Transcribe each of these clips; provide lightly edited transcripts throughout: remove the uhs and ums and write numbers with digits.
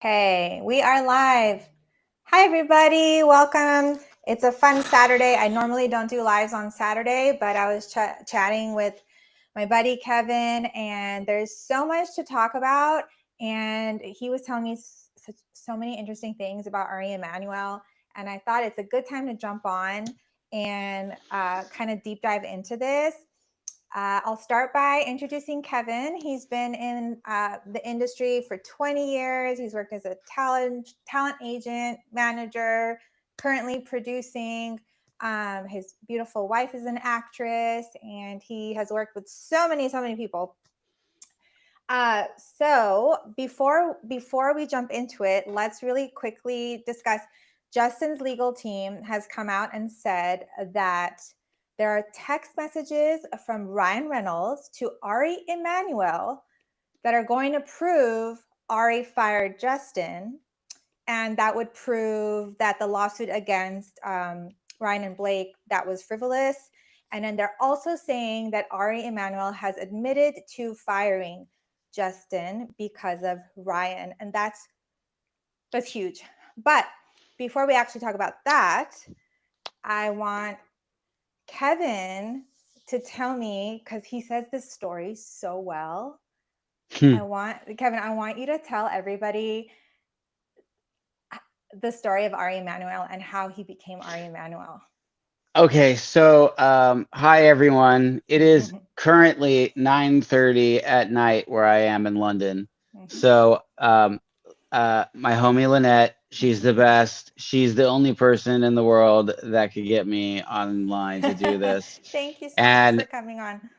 Okay, we are live. Hi, everybody. Welcome. It's a fun Saturday. I normally don't do lives on Saturday, but I was chatting with my buddy Kevin, and there's so much to talk about. And he was telling me so many interesting things about Ari Emanuel. And I thought it's a good time to jump on and kind of deep dive into this. I'll start by introducing Kevin. He's been in the industry for 20 years. He's worked as a talent agent, manager, currently producing. His beautiful wife is an actress, and he has worked with so many people. So before we jump into it, let's really quickly discuss. Justin's legal team has come out and said that there are text messages from Ryan Reynolds to Ari Emanuel that are going to prove Ari fired Justin, and that would prove that the lawsuit against Ryan and Blake, that was frivolous. And then they're also saying that Ari Emanuel has admitted to firing Justin because of Ryan, and that's huge. But before we actually talk about that, I want Kevin to tell me, because he says this story so well. I want you to tell everybody the story of Ari Emanuel and how he became Ari Emanuel. Okay, so hi everyone. It is currently 9:30 at night where I am in London. So my homie Lynette, she's the best. She's the only person in the world that could get me online to do this. Thank you so much for coming on.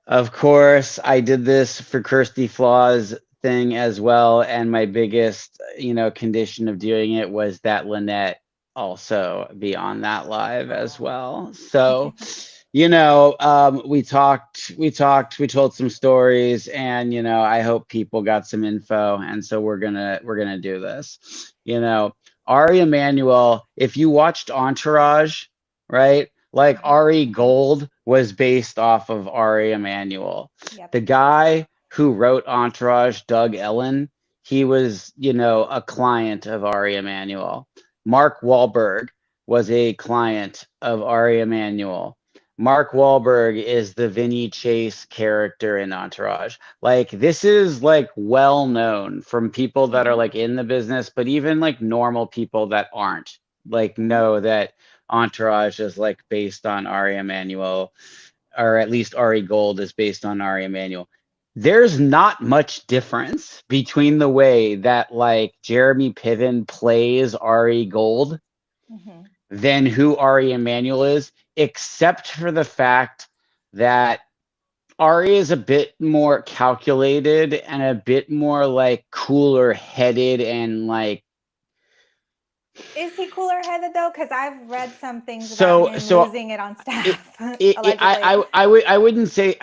Of course, I did this for Kirsty Flaw's thing as well, and my biggest, condition of doing it was that Lynette also be on that live as well. So, we told some stories, and I hope people got some info, and so we're gonna do this. Ari Emanuel, if you watched Entourage, right? Like Ari Gold was based off of Ari Emanuel. Yep. The guy who wrote Entourage, Doug Ellen, he was, a client of Ari Emanuel. Mark Wahlberg was a client of Ari Emanuel. Mark Wahlberg is the Vinny Chase character in Entourage. Like, this is like well known from people that are like in the business, but even like normal people that aren't like know that Entourage is like based on Ari Emanuel, or at least Ari Gold is based on Ari Emanuel. There's not much difference between the way that like Jeremy Piven plays Ari Gold than who Ari Emanuel is, except for the fact that Ari is a bit more calculated and a bit more like cooler headed and like. Is he cooler headed though? Because I've read some things about him losing it on staff. I wouldn't say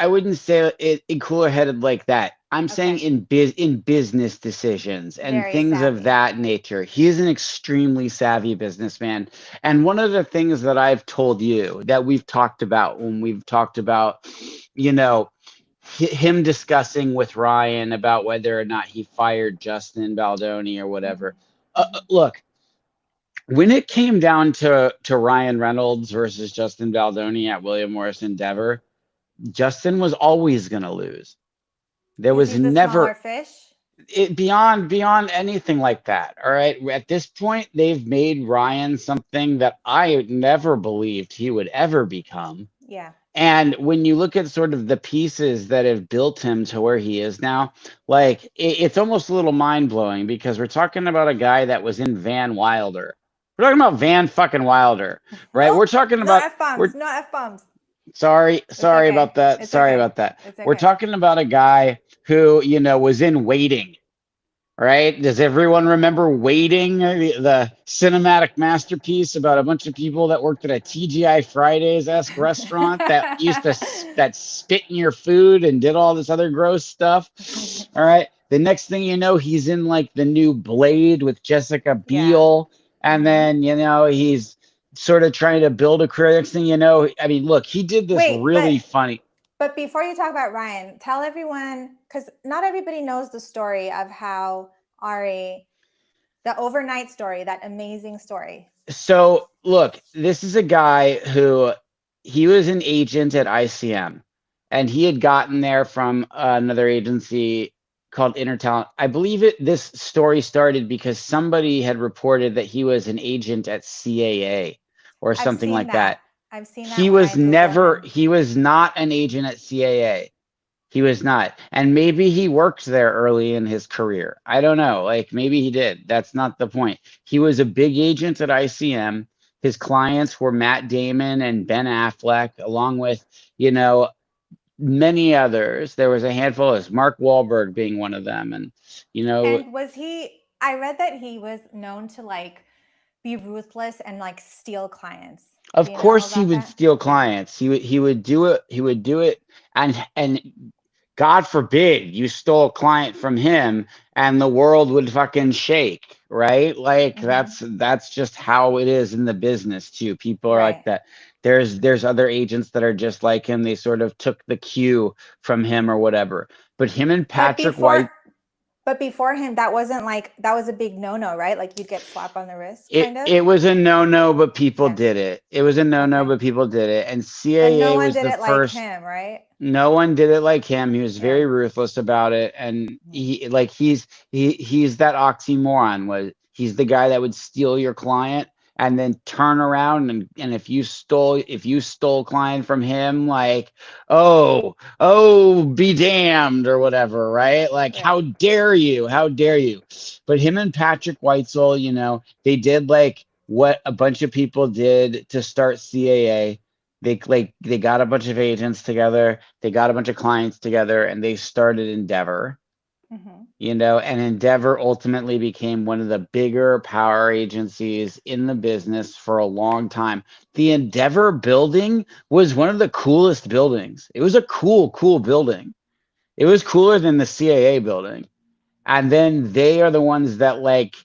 it cooler headed like that. I'm saying in business decisions and Very things savvy. of that nature. He is an extremely savvy businessman. And one of the things that I've told you that we've talked about when we've talked about, him discussing with Ryan about whether or not he fired Justin Baldoni or whatever. Look, when it came down to Ryan Reynolds versus Justin Baldoni at William Morris Endeavor, Justin was always going to lose. There was never fish. Beyond anything like that. All right. At this point, they've made Ryan something that I never believed he would ever become. Yeah. And when you look at sort of the pieces that have built him to where he is now, like it's almost a little mind blowing because we're talking about a guy that was in Van Wilder. We're talking about Van fucking Wilder, right? We're talking about no F-bombs. Sorry about that. About that. We're talking about a guy who, was in Waiting, right? Does everyone remember Waiting, the cinematic masterpiece about a bunch of people that worked at a TGI Fridays-esque restaurant that used to that spit in your food and did all this other gross stuff? All right. The next thing you know, he's in like the new Blade with Jessica Biel. And then, he's sort of trying to build a career. Next thing you know, I mean, look, he did this really funny. But before you talk about Ryan, tell everyone, because not everybody knows the story of how Ari The overnight story, that amazing story. So look, this is a guy who he was an agent at ICM, and he had gotten there from another agency called Intertalent. I believe this story started because somebody had reported that he was an agent at CAA or I've something seen like that. that. I've seen that when I Google him. He was not an agent at CAA. He was not. And maybe he worked there early in his career. I don't know. Like maybe he did. That's not the point. He was a big agent at ICM. His clients were Matt Damon and Ben Affleck, along with, you know, many others. There was a handful of Mark Wahlberg being one of them. And, you know, And was he, I read that he was known to like be ruthless and like steal clients. Do of you know course he about would that? steal Yeah. clients. He would do it. He would do it. And God forbid you stole a client from him and the world would fucking shake, right? Like that's just how it is in the business too. People are like Right. that. There's other agents that are just like him. They sort of took the cue from him or whatever. But him and But Patrick before White, but before him, that wasn't like, that was a big no-no, right? Like you'd get slapped on the wrist, kind of. it was a no-no, but people Yeah. did it. It was a no-no, Okay. but people did it. And But no CAA one was did the it like first. him, right? No one did it like him. He was Yeah. very ruthless about it, and Mhm. he's that oxymoron. Was he's the guy that would steal your client and then turn around and if you stole client from him, like be damned or whatever, right? Like Yeah. how dare you? But him and Patrick Whitesell, you know, they did like what a bunch of people did to start CAA. They got a bunch of agents together, they got a bunch of clients together, and they started Endeavor. Mm-hmm. You know, and Endeavor ultimately became one of the bigger power agencies in the business for a long time. The Endeavor building was one of the coolest buildings. It was a cool building. It was cooler than the CAA building. And then they are the ones that like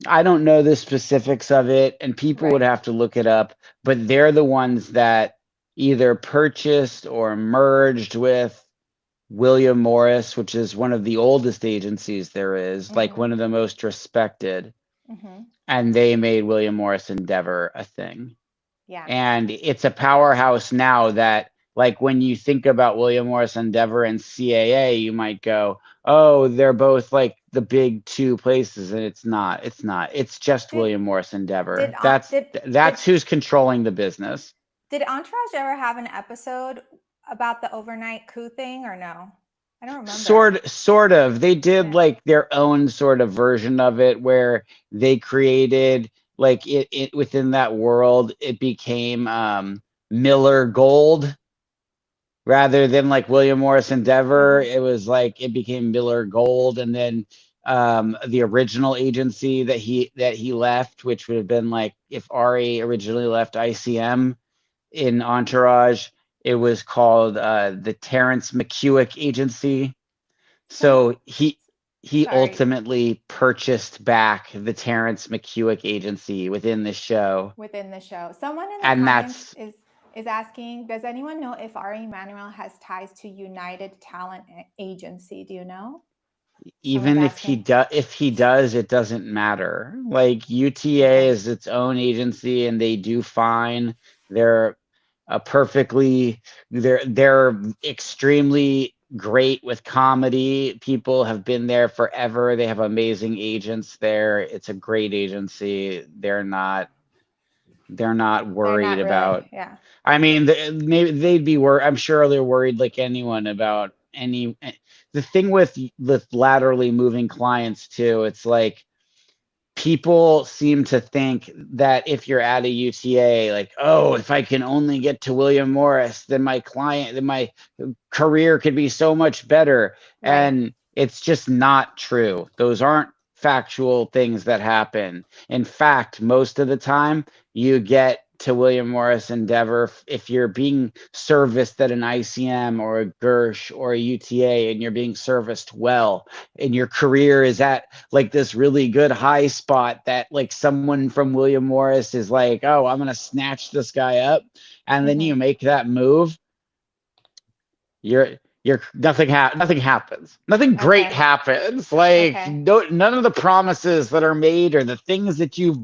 I don't know the specifics of it, and people would Right. have to look it up, but they're the ones that either purchased or merged with William Morris, which is one of the oldest agencies there is, like Mm-hmm. one of the most respected, Mm-hmm. and they made William Morris Endeavor a thing. Yeah. And it's a powerhouse now that like when you think about William Morris Endeavor and CAA, you might go, oh, they're both like the big two places, and it's not. It's not. It's just Did William Morris did Endeavor. uh, did did That's who's controlling the business. did Entourage ever have an episode about the overnight coup thing or no? I don't remember. Sort of. They did Yeah. like their own sort of version of it where they created like it within that world, it became Miller Gold rather than like William Morris Endeavor. Mm-hmm. It was like it became Miller Gold, and then the original agency that he left, which would have been like if Ari originally left ICM in Entourage, it was called the Terrence McEwick Agency. Someone, So he sorry, ultimately purchased back the Terrence McEwick Agency within the show, within the show. Someone in the and comments that's is asking, does anyone know if Ari Emanuel has ties to United Talent Agency? Do you know? Someone's even asking. if he does, it doesn't matter. Like UTA Okay. is its own agency, and they do fine. They're perfectly they're extremely great with comedy. People have been there forever. They have amazing agents there. It's a great agency. They're not They're worried not really, about. yeah. I mean, maybe they'd be worried. I'm sure they're worried like anyone about any. The thing with laterally moving clients too, it's like people seem to think that if you're at a UTA, like, oh, if I can only get to William Morris, then my career could be so much better. Right. And it's just not true. Those aren't factual things that happen. In fact, most of the time, you get to William Morris Endeavor if you're being serviced at an ICM or a Gersh or a UTA and you're being serviced well, and your career is at like this really good high spot that like someone from William Morris is like, oh, I'm gonna snatch this guy up, and then Mm-hmm. you make that move, you're nothing happens. Nothing great Okay. happens. Like Okay. none of the promises that are made or the things that you've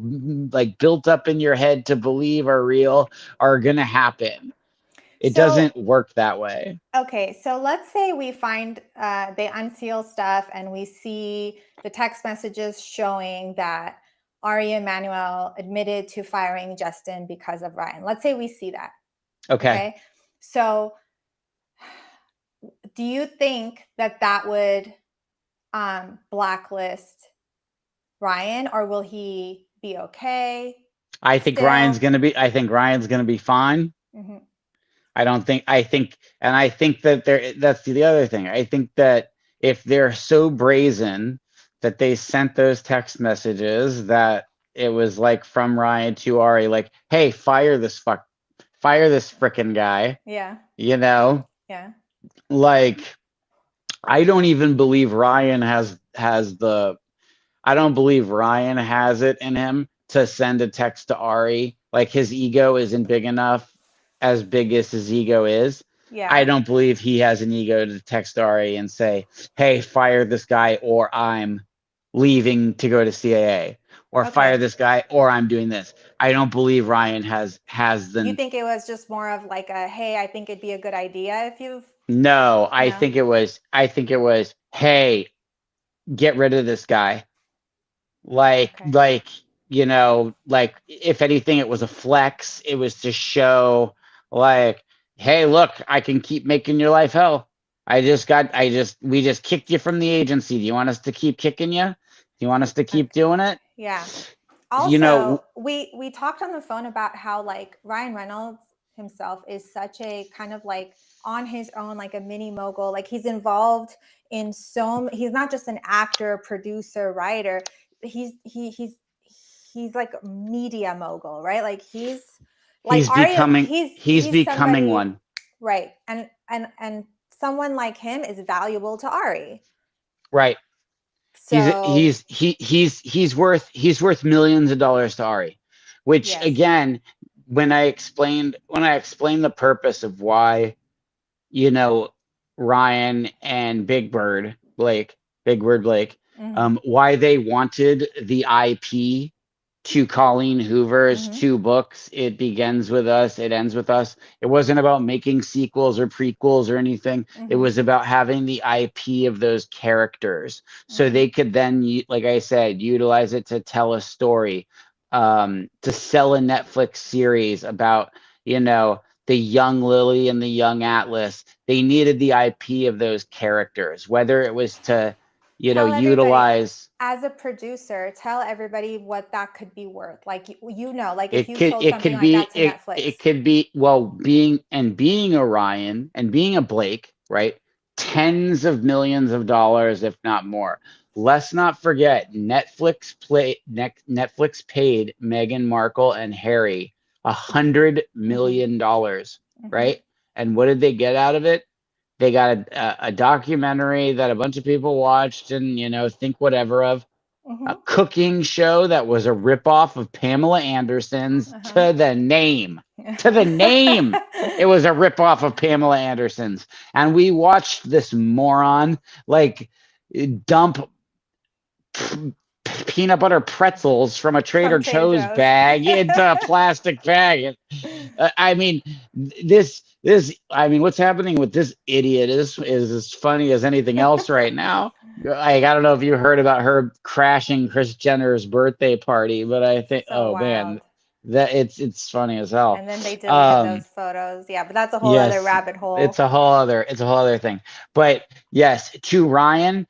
like built up in your head to believe are real are gonna happen. It So, doesn't work that way. okay, so let's say we find they unseal stuff and we see the text messages showing that Ari Emanuel admitted to firing Justin because of Ryan. Let's say we see that. Okay. Okay. So, do you think that that would blacklist Ryan, or will he be okay still? I think Ryan's gonna be fine. Mm-hmm. I think that that's the other thing. I think that if they're so brazen that they sent those text messages that it was like from Ryan to Ari, like, hey, fire this frickin' guy, Yeah. you know, Yeah. like I don't even believe Ryan has the I don't believe Ryan has it in him to send a text to Ari. Like his ego isn't big enough, as big as his ego is. I Yeah. don't believe he has an ego to text Ari and say, "Hey, fire this guy, or I'm leaving to go to CAA, or fire Okay. this guy, or I'm doing this." I don't believe Ryan has You the. think it was just more of like a, hey, I think it'd be a good idea if you've. No, No. I think it was, "Hey, get rid of this guy." Okay. Like like if anything it was a flex. It was to show like, hey, look, I can keep making your life hell. We just kicked you from the agency. Do you want us to keep kicking you? Do you want us to keep Okay. doing it? Yeah. you know Also, we talked on the phone about how like Ryan Reynolds himself is such a kind of like on his own, like a mini mogul. Like he's involved in he's not just an actor, producer, writer. He's like a media mogul, right? Like he's like Ari, he's he's becoming somebody, one. right? And someone like him is valuable to Ari. Right. So He's worth millions of dollars to Ari, which yes. again, when I explained the purpose of why, you know, Ryan and Big Bird Blake, Mm-hmm. why they wanted the IP to Colleen Hoover's Mm-hmm. two books. It Begins with Us, It Ends with Us. It wasn't about making sequels or prequels or anything. It Mm-hmm. was about having the IP of those characters so Mm-hmm. they could then, like I said, utilize it to tell a story, to sell a Netflix series about, the young Lily and the young Atlas. They needed the IP of those characters, whether it was to, Tell everybody, utilize. as a producer, tell everybody what that could be worth. Like like if It you could sold it something could like be that to Netflix. it could be, well, being a Ryan and being a Blake, right? Tens of millions of dollars, if not more. Let's not forget Netflix paid Meghan Markle and Harry Mm-hmm. $100 million, Mm-hmm. right? And what did they get out of it? They got a documentary that a bunch of people watched and think whatever of, a Mm-hmm. cooking show that was a ripoff of Pamela Anderson's, Uh-huh. to the name. To the name. It was a ripoff of Pamela Anderson's. And we watched this moron like dump peanut butter pretzels from a From Trader Trader Joe's Joe's. bag into a plastic bag. I mean, what's happening with this idiot is as funny as anything else right now. Like, I don't know if you heard about her crashing Kris Jenner's birthday party, but I think, So oh man, wild. that it's funny as hell. And then they deleted those Um, photos. Yeah, but that's a whole other yes, rabbit hole. it's a whole other thing. But yes, to Ryan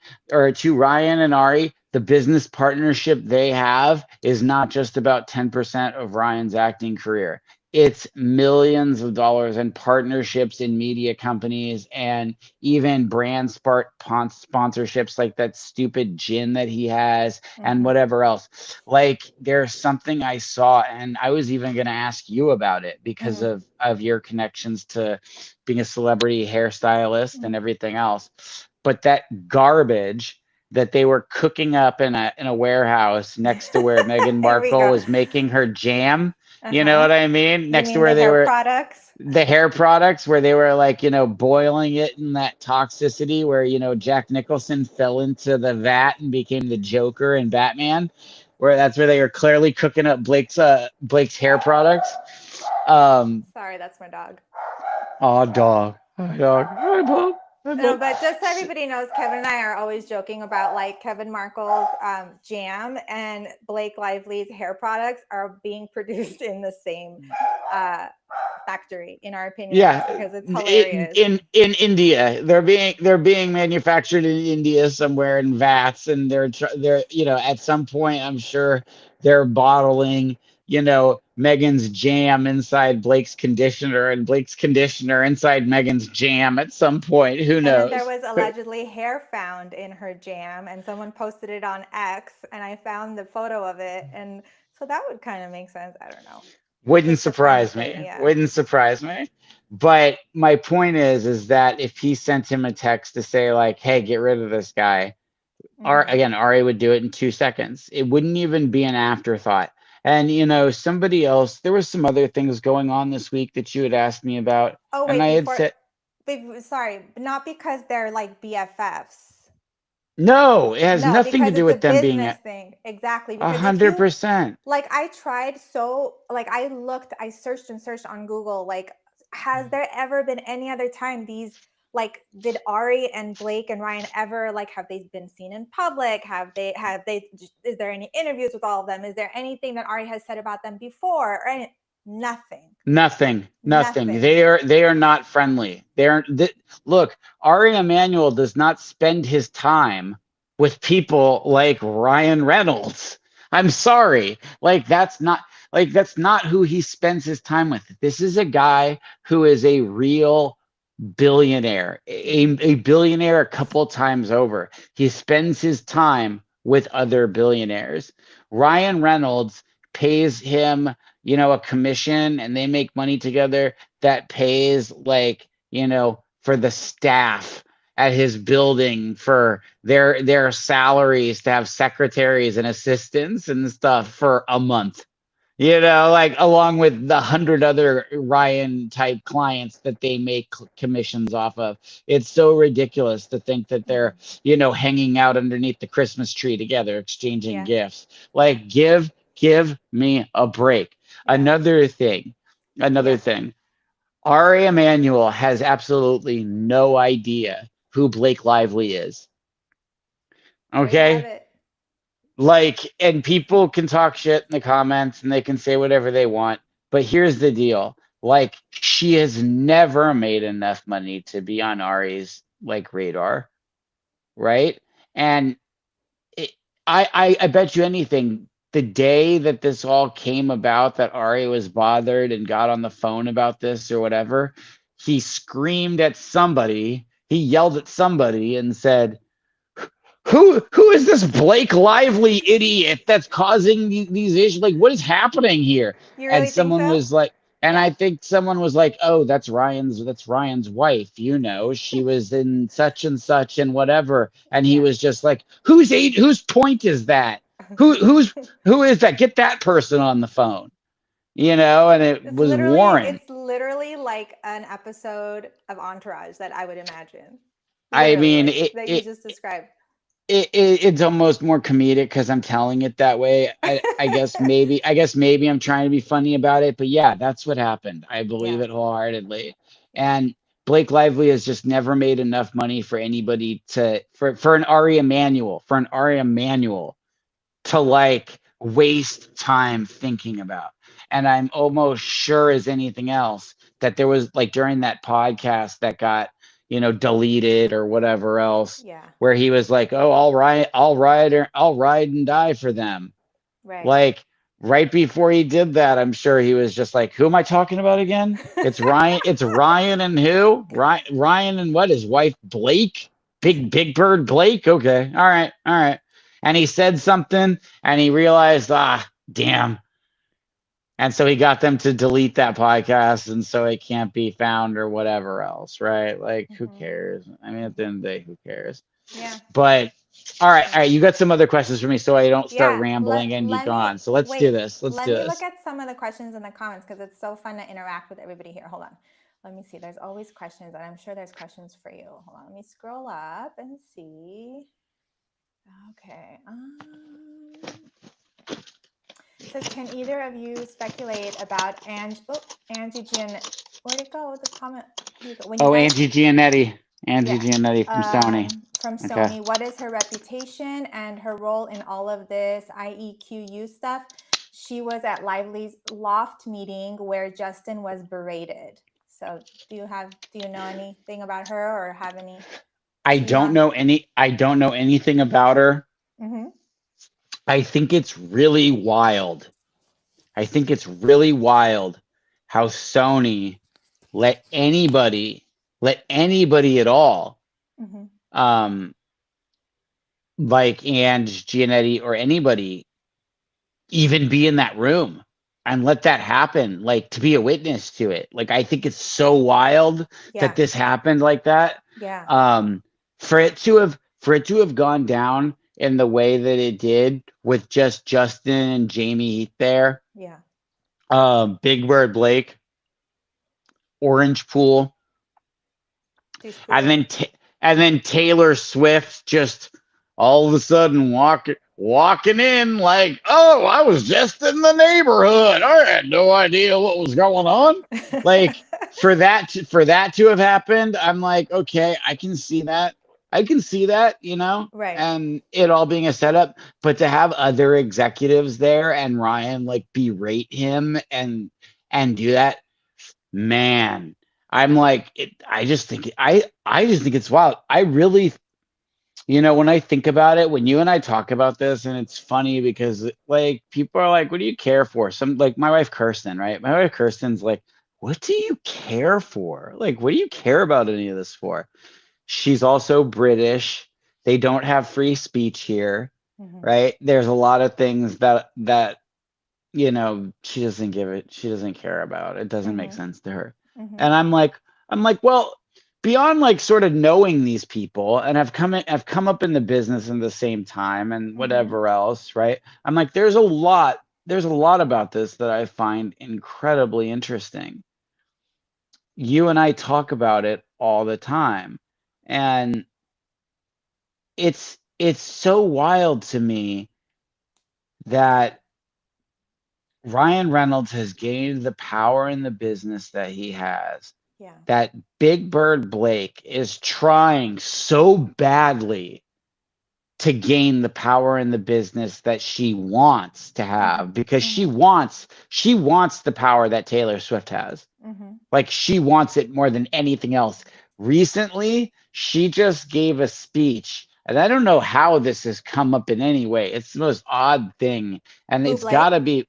and Ari, the business partnership they have is not just about 10% of Ryan's acting career. It's millions of dollars in partnerships in media companies and even sponsorships, like that stupid gin that he has and Mm-hmm. whatever else. Like, there's something I saw, and I was even going to ask you about it because Mm-hmm. of your connections to being a celebrity hairstylist and Mm-hmm. everything else. But that garbage that they were cooking up in a warehouse next to where Meghan Here we Markle go. was making her jam. You know Uh-huh. what I mean? You Next to mean the where they hair were products? the hair products, where they were like, boiling it in that toxicity where, Jack Nicholson fell into the vat and became the Joker and Batman, where that's where they were clearly cooking up Blake's hair products. Um, Sorry, that's my dog. oh, dog. Hi, dog. Hi, Bob. Hi, No, Bob. but just so everybody knows, Kevin and I are always joking about like Kevin Markle's jam and Blake Lively's hair products are being produced in the same uh, factory, in our opinions, Yeah, because it's in hilarious. in India, they're being manufactured in India somewhere in vats, and they're at some point I'm sure they're bottling Megan's jam inside Blake's conditioner, and Blake's conditioner inside Megan's jam at some point. Who And then there knows? was allegedly hair found in her jam, and someone posted it on X, and I found the photo of it, and so that would kind of make sense. I don't know, Wouldn't just a funny surprise thing, me. yeah. Wouldn't surprise me. But my point is that if he sent him a text to say like, "Hey, get rid of this guy," Mm-hmm. Ari would do it in 2 seconds. It wouldn't even be an afterthought. And somebody else, there was some other things going on this week that you had asked me about, Oh and wait, I had said, sorry, not because they're like BFFs. no, it has No, nothing to because do it's a with them being business a thing. Exactly. a Because if hundred you percent. like, I tried so like I looked, I searched and searched on Google, like, has there ever been any other time these like did Ari and Blake and Ryan ever like have they been seen in public? Have they is there any interviews with all of them? Is there anything that Ari has said about them before? Or nothing. Nothing, nothing. Nothing. They are not friendly. Look, Ari Emanuel does not spend his time with people like Ryan Reynolds. I'm sorry. That's not who he spends his time with. This is a guy who is a real billionaire, a billionaire a couple times over. He spends his time with other billionaires. Ryan Reynolds pays him a commission, and they make money together that pays like, for the staff at his building, for their salaries, to have secretaries and assistants and stuff for a month. Like along with the 100 other Ryan type clients that they make commissions off of. It's so ridiculous to think that they're, Mm. hanging out underneath the Christmas tree together, exchanging Yeah. gifts. Yeah. Like, give me a break. Yeah. Another thing, another Yeah. thing. Ari Emanuel has absolutely no idea who Blake Lively is. There you have Okay? it. Like, and people can talk shit in the comments and they can say whatever they want. But here's the deal. Like, she has never made enough money to be on Ari's like radar, right? And it, I bet you anything, the day that this all came about, that Ari was bothered and got on the phone about this or whatever, he screamed at somebody, he yelled at somebody and said, who is this Blake Lively idiot that's causing these issues? Like, what is happening here? You And really think someone so? was like, and Yeah. I think someone was like, oh, that's Ryan's wife. She was in such and such and whatever. And he Yeah. was just like, whose point is that? Who is that? Get that person on the phone. And it It's was literally Warren. it's literally like an episode of Entourage that I would imagine. I Literally, mean, like that you just described. it's almost more comedic because I'm telling it that way. I guess maybe I'm trying to be funny about it, but yeah, that's what happened. I believe Yeah. it wholeheartedly. Yeah. And Blake Lively has just never made enough money for anybody for an Ari Emanuel to like waste time thinking about. And I'm almost sure as anything else that there was like during that podcast that got, deleted or whatever else, Yeah. where he was like, "Oh, I'll ride and die for them." Right. Like right before he did that, I'm sure he was just like, "Who am I talking about again? It's Ryan. It's Ryan and who? Ryan and what? His wife Blake? Big Bird Blake? Okay, all right, all right." And he said something, and he realized, damn. And so he got them to delete that podcast, and so it can't be found or whatever else, right? Like, who Hmm. cares? I mean, at the end of the day, who cares? Yeah. But All right. You got some other questions for me, so I don't start Yeah, rambling and you let go me on. So let's do wait. this. Let's Let do me look this. at some of the questions in the comments because it's so fun to interact with everybody here. Hold on. Let me see. There's always questions, and I'm sure there's questions for you. Hold on. Let me scroll up and see. Okay. It says, can either of you speculate about Angie Where'd it go? The comment. Here you go. When you Oh, guys, Angie Giannetti. Angie yeah, Giannetti from Sony. from Okay. Sony. What is her reputation and her role in all of this IEQU stuff? She was at Lively's Loft meeting where Justin was berated. So, do you know anything about her or have any tea on? I don't know anything about her. Mm-hmm. I think it's really wild. I think it's really wild how Sony let anybody at all, Mm-hmm. um, like Ange Giannetti or anybody, even be in that room and let that happen, like to be a witness to it. Like I think it's so wild that Yeah. this happened like that. Yeah. Um, for it to have gone down in the way that it did with just Justin and Jamie there, Yeah. Big Bird Blake, Orange Pool, She's and cool. then Taylor Swift just all of a sudden walking in like, oh, I was just in the neighborhood. I had no idea what was going on. Like for that to have happened, I'm like, okay, I can see that. I can see that, Right. and it all being a setup. But to have other executives there and Ryan like berate him and do that, man, I'm like I just think it's wild. I really, when I think about it, when you and I talk about this, and it's funny because like people are like, what do you care for? Some like my wife Kirsten, right? My wife Kirsten's like, what do you care for? Like, what do you care about any of this for? She's also British. They don't have free speech here, Mm-hmm. right? There's a lot of things that she doesn't care about. It doesn't make Mm-hmm. sense to her. Mm-hmm. And I'm like, well, beyond like sort of knowing these people and I've come up in the business in the same time and Mm-hmm. whatever else, right? I'm like, there's a lot about this that I find incredibly interesting. You and I talk about it all the time. And it's so wild to me that Ryan Reynolds has gained the power in the business that he has, Yeah. that Big Bird Blake is trying so badly to gain the power in the business that she wants to Mm-hmm. have because Mm-hmm. she wants the power that Taylor Swift has. Mm-hmm. Like she wants it more than anything else. Recently, she just gave a speech, and I don't know how this has come up in any way. It's the most odd thing, and Who, it's got Blake? to be,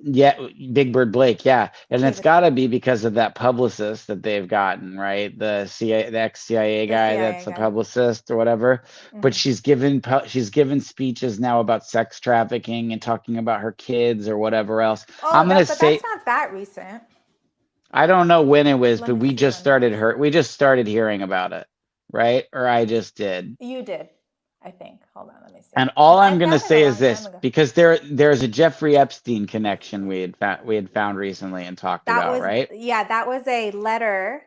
yeah, Big Bird Blake, yeah, Who and gave it's a got to speech? be because of that publicist that they've gotten, right? The ex-CIA The guy CIA that's a guy. publicist or whatever. But Mm-hmm. she's given speeches now about sex trafficking and talking about her kids or whatever else. Oh, I'm gonna but that's say not that recent. I don't know when it was, Let but me see when it was. we just started hearing about it, right? Or I just did. You did, I think. Hold on, let me see. And all Because I I'm going to found it a say is long time this, ago. because there's a Jeffrey Epstein connection we had found recently and talked That about, was, right? yeah, that was a letter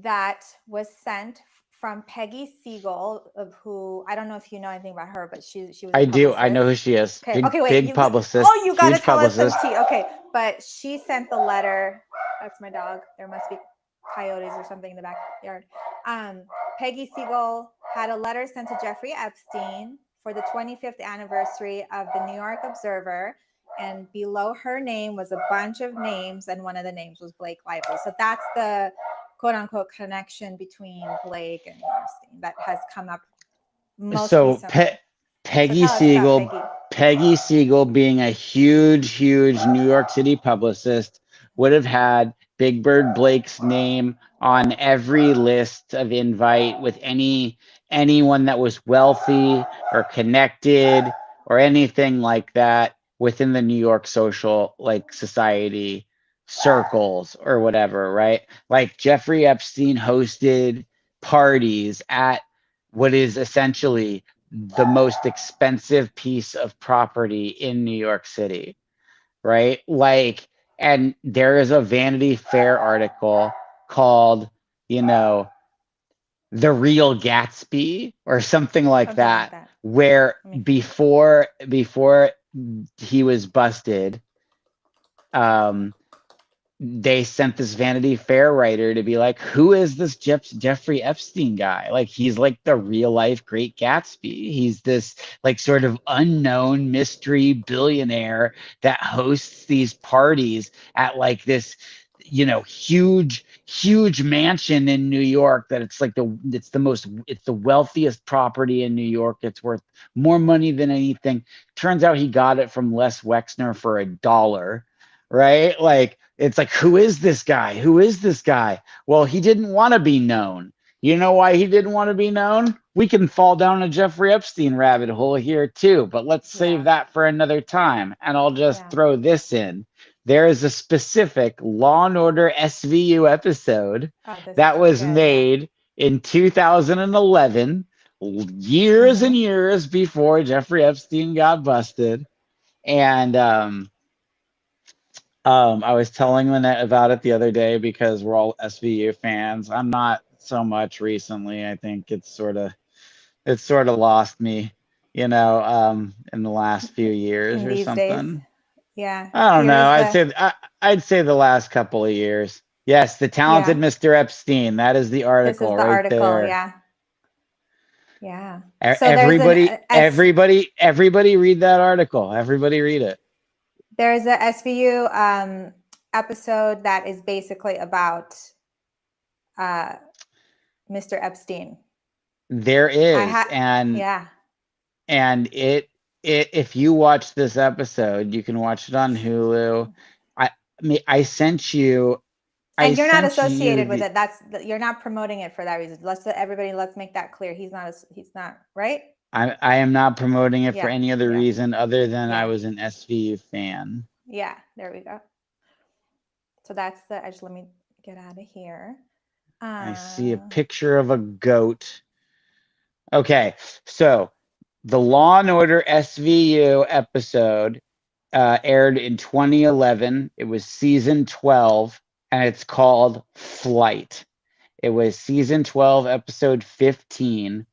that was sent from Peggy Siegel, of who I don't know if you know anything about her, but she was a I do. I publicist. know who she is. Okay, okay, wait. Big publicist, Oh, you got to huge tell us some publicist. tea. Okay, but she sent the letter. That's my dog. There must be coyotes or something in the backyard. Peggy Siegel had a letter sent to Jeffrey Epstein for the 25th anniversary of the New York Observer. And below her name was a bunch of names, and one of the names was Blake Lively. So that's the quote unquote connection between Blake and Epstein that has come up most So recently. So Peggy tell us about Siegel, Peggy. Peggy Siegel being a huge New York City publicist would have had Big Bird Blake's name on every list of invite with anyone that was wealthy or connected or anything like that within the New York social like society circles or whatever, right? Like Jeffrey Epstein hosted parties at what is essentially the most expensive piece of property in New York City, right? Like, and there is a Vanity Fair article called, you know, The Real Gatsby or something like Something like that, that. where Let me find it. before he was busted, um, they sent this Vanity Fair writer to be like, who is this Jeffrey Epstein guy? Like, he's like the real life Great Gatsby. He's this like sort of unknown mystery billionaire that hosts these parties at like this, you know, huge mansion in New York that it's the wealthiest property in New York. It's worth more money than anything. Turns out he got it from Les Wexner for $1, right? Like, it's like, who is this guy? Who is this guy? Well, he didn't want to be known. You know why he didn't want to be known? We can fall down a Jeffrey Epstein rabbit hole here too, but let's save Yeah. that for another time. And I'll just Yeah. throw this in. There is a specific Law and Order SVU episode Oh, this that is was good. Yeah. made in 2011, years and years before Jeffrey Epstein got busted. And I was telling Lynette about it the other day because we're all SVU fans. I'm not so much recently. I think it's sort of lost me, in the last few years In or these days. something. Yeah. I don't Here know. is I'd the, say I'd say the last couple of years. Yes, the talented yeah. Mr. Epstein. That is the This is article the right article. there. Yeah. Yeah. So there's an Everybody, S everybody read that article. Everybody read it. there's a SVU episode that is basically about uh, Mr. Epstein. There I is, had, and yeah. if you watch this episode, you can watch it on Hulu. I, I mean, I And you're not sent you associated with the. it. You're not promoting it for that reason. Let's make that clear. He's not, right? I am not promoting it for Yeah. any other Yeah. reason other than I Yeah. was an SVU fan. Yeah. There we go. So that's the edge. Let me get out of here. I see a picture of a goat. Okay, so the Law and Order SVU episode aired in 2011. It was season 12, and it's called Flight. It was season 12, episode 15.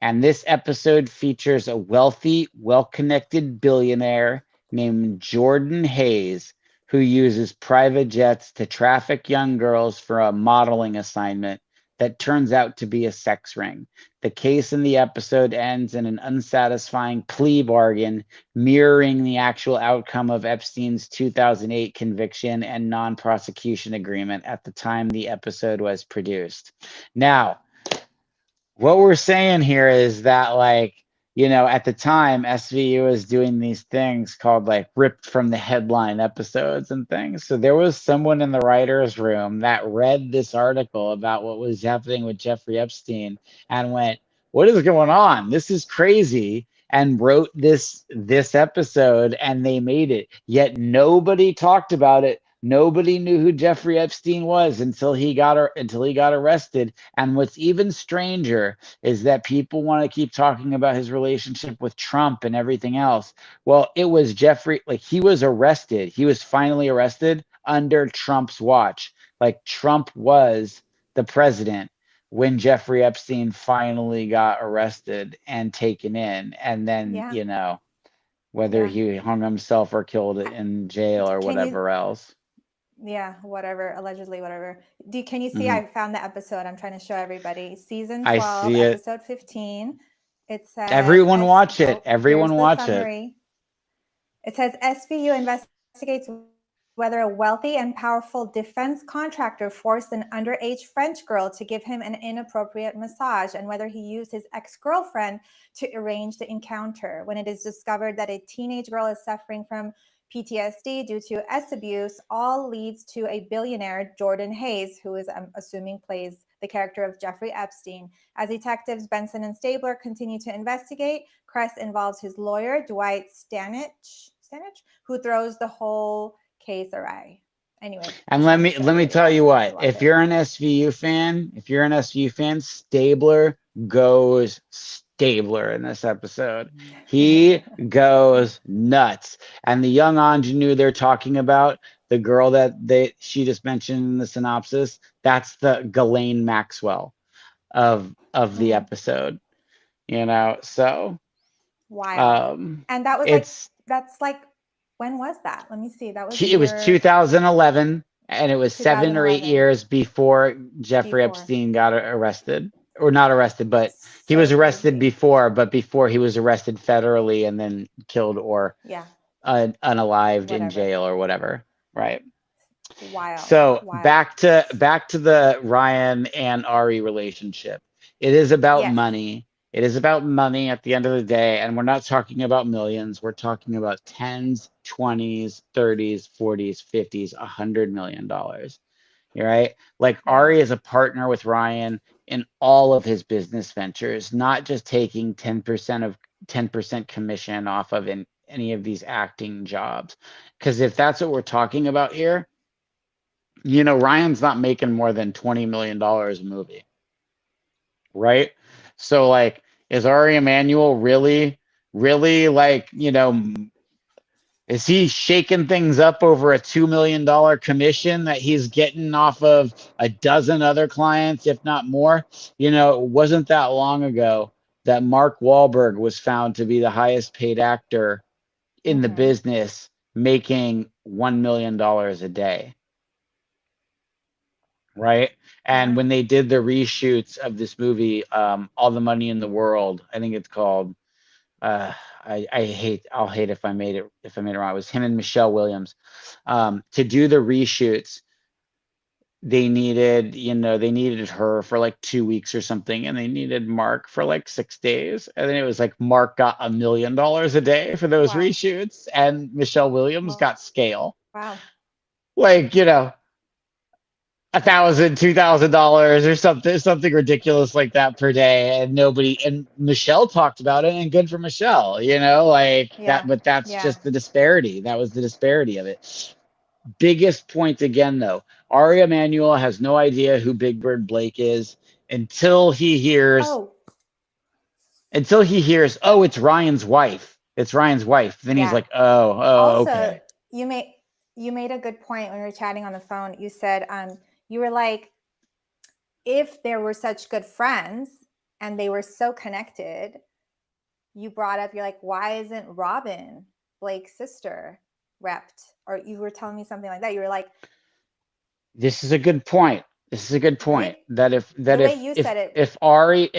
And this episode features a wealthy, well connected billionaire named Jordan Hayes, who uses private jets to traffic young girls for a modeling assignment that turns out to be a sex ring. The case in the episode ends in an unsatisfying plea bargain, mirroring the actual outcome of Epstein's 2008 conviction and non prosecution agreement at the time the episode was produced. Now, what we're saying here is that, like, at the time SVU was doing these things called like ripped from the headline episodes and things. So there was someone in the writers room that read this article about what was happening with Jeffrey Epstein and went, what is going on? This is crazy, and wrote this episode, and they made it. Yet nobody talked about it. Nobody knew who Jeffrey Epstein was until he got arrested. And what's even stranger is that people want to keep talking about his relationship with Trump and everything else. Well, it was Jeffrey, like, he was arrested. He was finally arrested under Trump's watch. Like, Trump was the president when Jeffrey Epstein finally got arrested and taken in. And then, yeah. whether Yeah. he hung himself or killed it in jail or Can you, whatever else. yeah, whatever, allegedly, whatever. Can you see? Mhm. I found the episode. I'm trying to show everybody. Season I 12, see it. episode 15. It says, Everyone watch it. here's Everyone the watch it. summary. It says SVU investigates whether a wealthy and powerful defense contractor forced an underage French girl to give him an inappropriate massage, and whether he used his ex-girlfriend to arrange the encounter. When it is discovered that a teenage girl is suffering from PTSD due to S abuse, all leads to a billionaire, Jordan Hayes, who is, I'm assuming, plays the character of Jeffrey Epstein. As detectives Benson and Stabler continue to investigate, Kress involves his lawyer, Dwight Stanich, who throws the whole case awry. Anyway, And just let wanted to me share let that me with you tell guys. you You don't have to what, watch if it. you're an SVU fan, Stabler goes Stabler in this episode. He goes nuts. And the young ingenue they're talking about, the girl that she just mentioned in the synopsis, that's the Ghislaine Maxwell of the Mhm. episode. You know, so Wild. um And that was like, it's that's like, when was that? Let me see. That was it was year 2011, and it was 7 or 8 years 2011. before Jeffrey Before. Epstein got arrested, or not arrested, but he So was arrested crazy. before, but before he was arrested federally and then killed or Yeah. unalived in Whatever. jail or whatever, right? Wild. So Wild. back to the Ryan and Ari relationship. It is about Yes. money. It is about money at the end of the day, and we're not talking about millions. We're talking about tens, 20s, 30s, 40s, 50s, $100 million. You're right. Like Yeah. Ari is a partner with Ryan in all of his business ventures, not just taking 10% commission off of any of these acting jobs. Because if that's what we're talking about here, Ryan's not making more than $20 million a movie, right? So like, is Ari Emanuel really like, is he shaking things up over a $2 million commission that he's getting off of a dozen other clients, if not more? It wasn't that long ago that Mark Wahlberg was found to be the highest paid actor in the Mm-hmm. business, making $1 million a day. Right. And Yeah. when they did the reshoots of this movie, All the Money in the World, I think it's called, uh, I'll hate if I made it wrong. It was him and Michelle Williams. To do the reshoots, they needed her for like 2 weeks or something, and they needed Mark for like 6 days. And then it was like Mark got $1 million a day for those Wow. reshoots, and Michelle Williams Well, got scale. wow. Like, $1,000, $2,000 or something ridiculous like that per day, and Michelle talked about it, and good for Michelle, like that. Yeah. But that's Yeah. just the disparity. That was the disparity of it. Biggest point again, though, Ari Emanuel has no idea who Big Bird Blake is until he hears Oh, oh, it's Ryan's wife. It's Ryan's wife. Then he's yeah. like, oh, Also, okay. you made a good point when we were chatting on the phone. You said you were like, if there were such good friends and they were so connected, you brought up, you're like, why isn't Robin, Blake's sister, repped? Or you were telling me something like that. You were like, This is a good point. This is a good right? point. That if The way you said it. Ari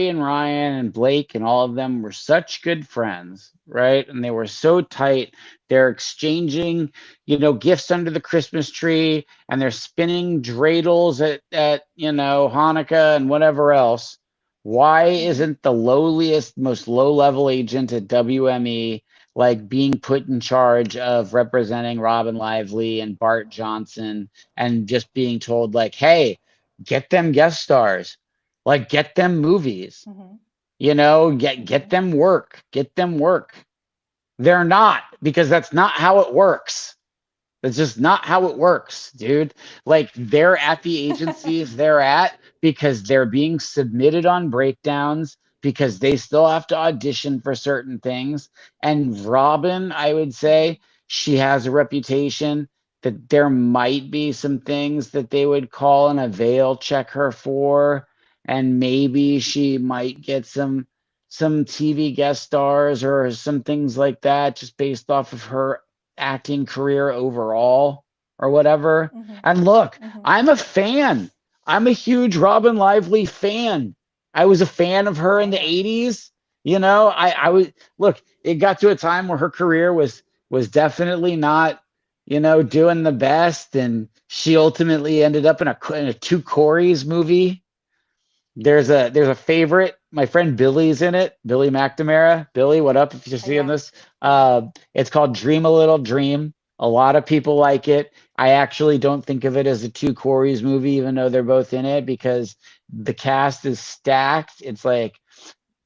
and Ryan and Blake and all of them were such good friends, right? And they were so tight, they're exchanging, gifts under the Christmas tree, and they're spinning dreidels at Hanukkah and whatever else. Why Mm-hmm. isn't the lowliest, most low-level agent at WME like being put in charge of representing Robin Lively and Bart Johnson, and just being told like, hey, get them guest stars, like get them movies, Mm-hmm. get Mm-hmm. them work. They're not, because that's not how it works. That's just not how it works, dude. Like, they're at the agencies they're at because they're being submitted on breakdowns, because they still have to audition for certain things. And Robin, I would Mm-hmm. say, she has a reputation that there might be some things that they would call and avail check her for, and maybe she might get some TV guest stars or some things like that, just based off of her acting career overall or whatever. Mm-hmm. And look, Mm-hmm. I'm a fan. I'm a huge Robin Lively fan. I was a fan of her in the Same. 80s. I was, look, it got to a time where her career was definitely not, doing the best, and she ultimately ended up in a Two Coreys movie. There's a favorite. My friend Billy's in it. Billy McNamara. Billy, what up if you're seeing Yeah. this? Yeah. It's called Dream a Little Dream. A lot of people like it. I actually don't think of it as a Two Coreys movie, even though they're both in it, because the cast is stacked. It's like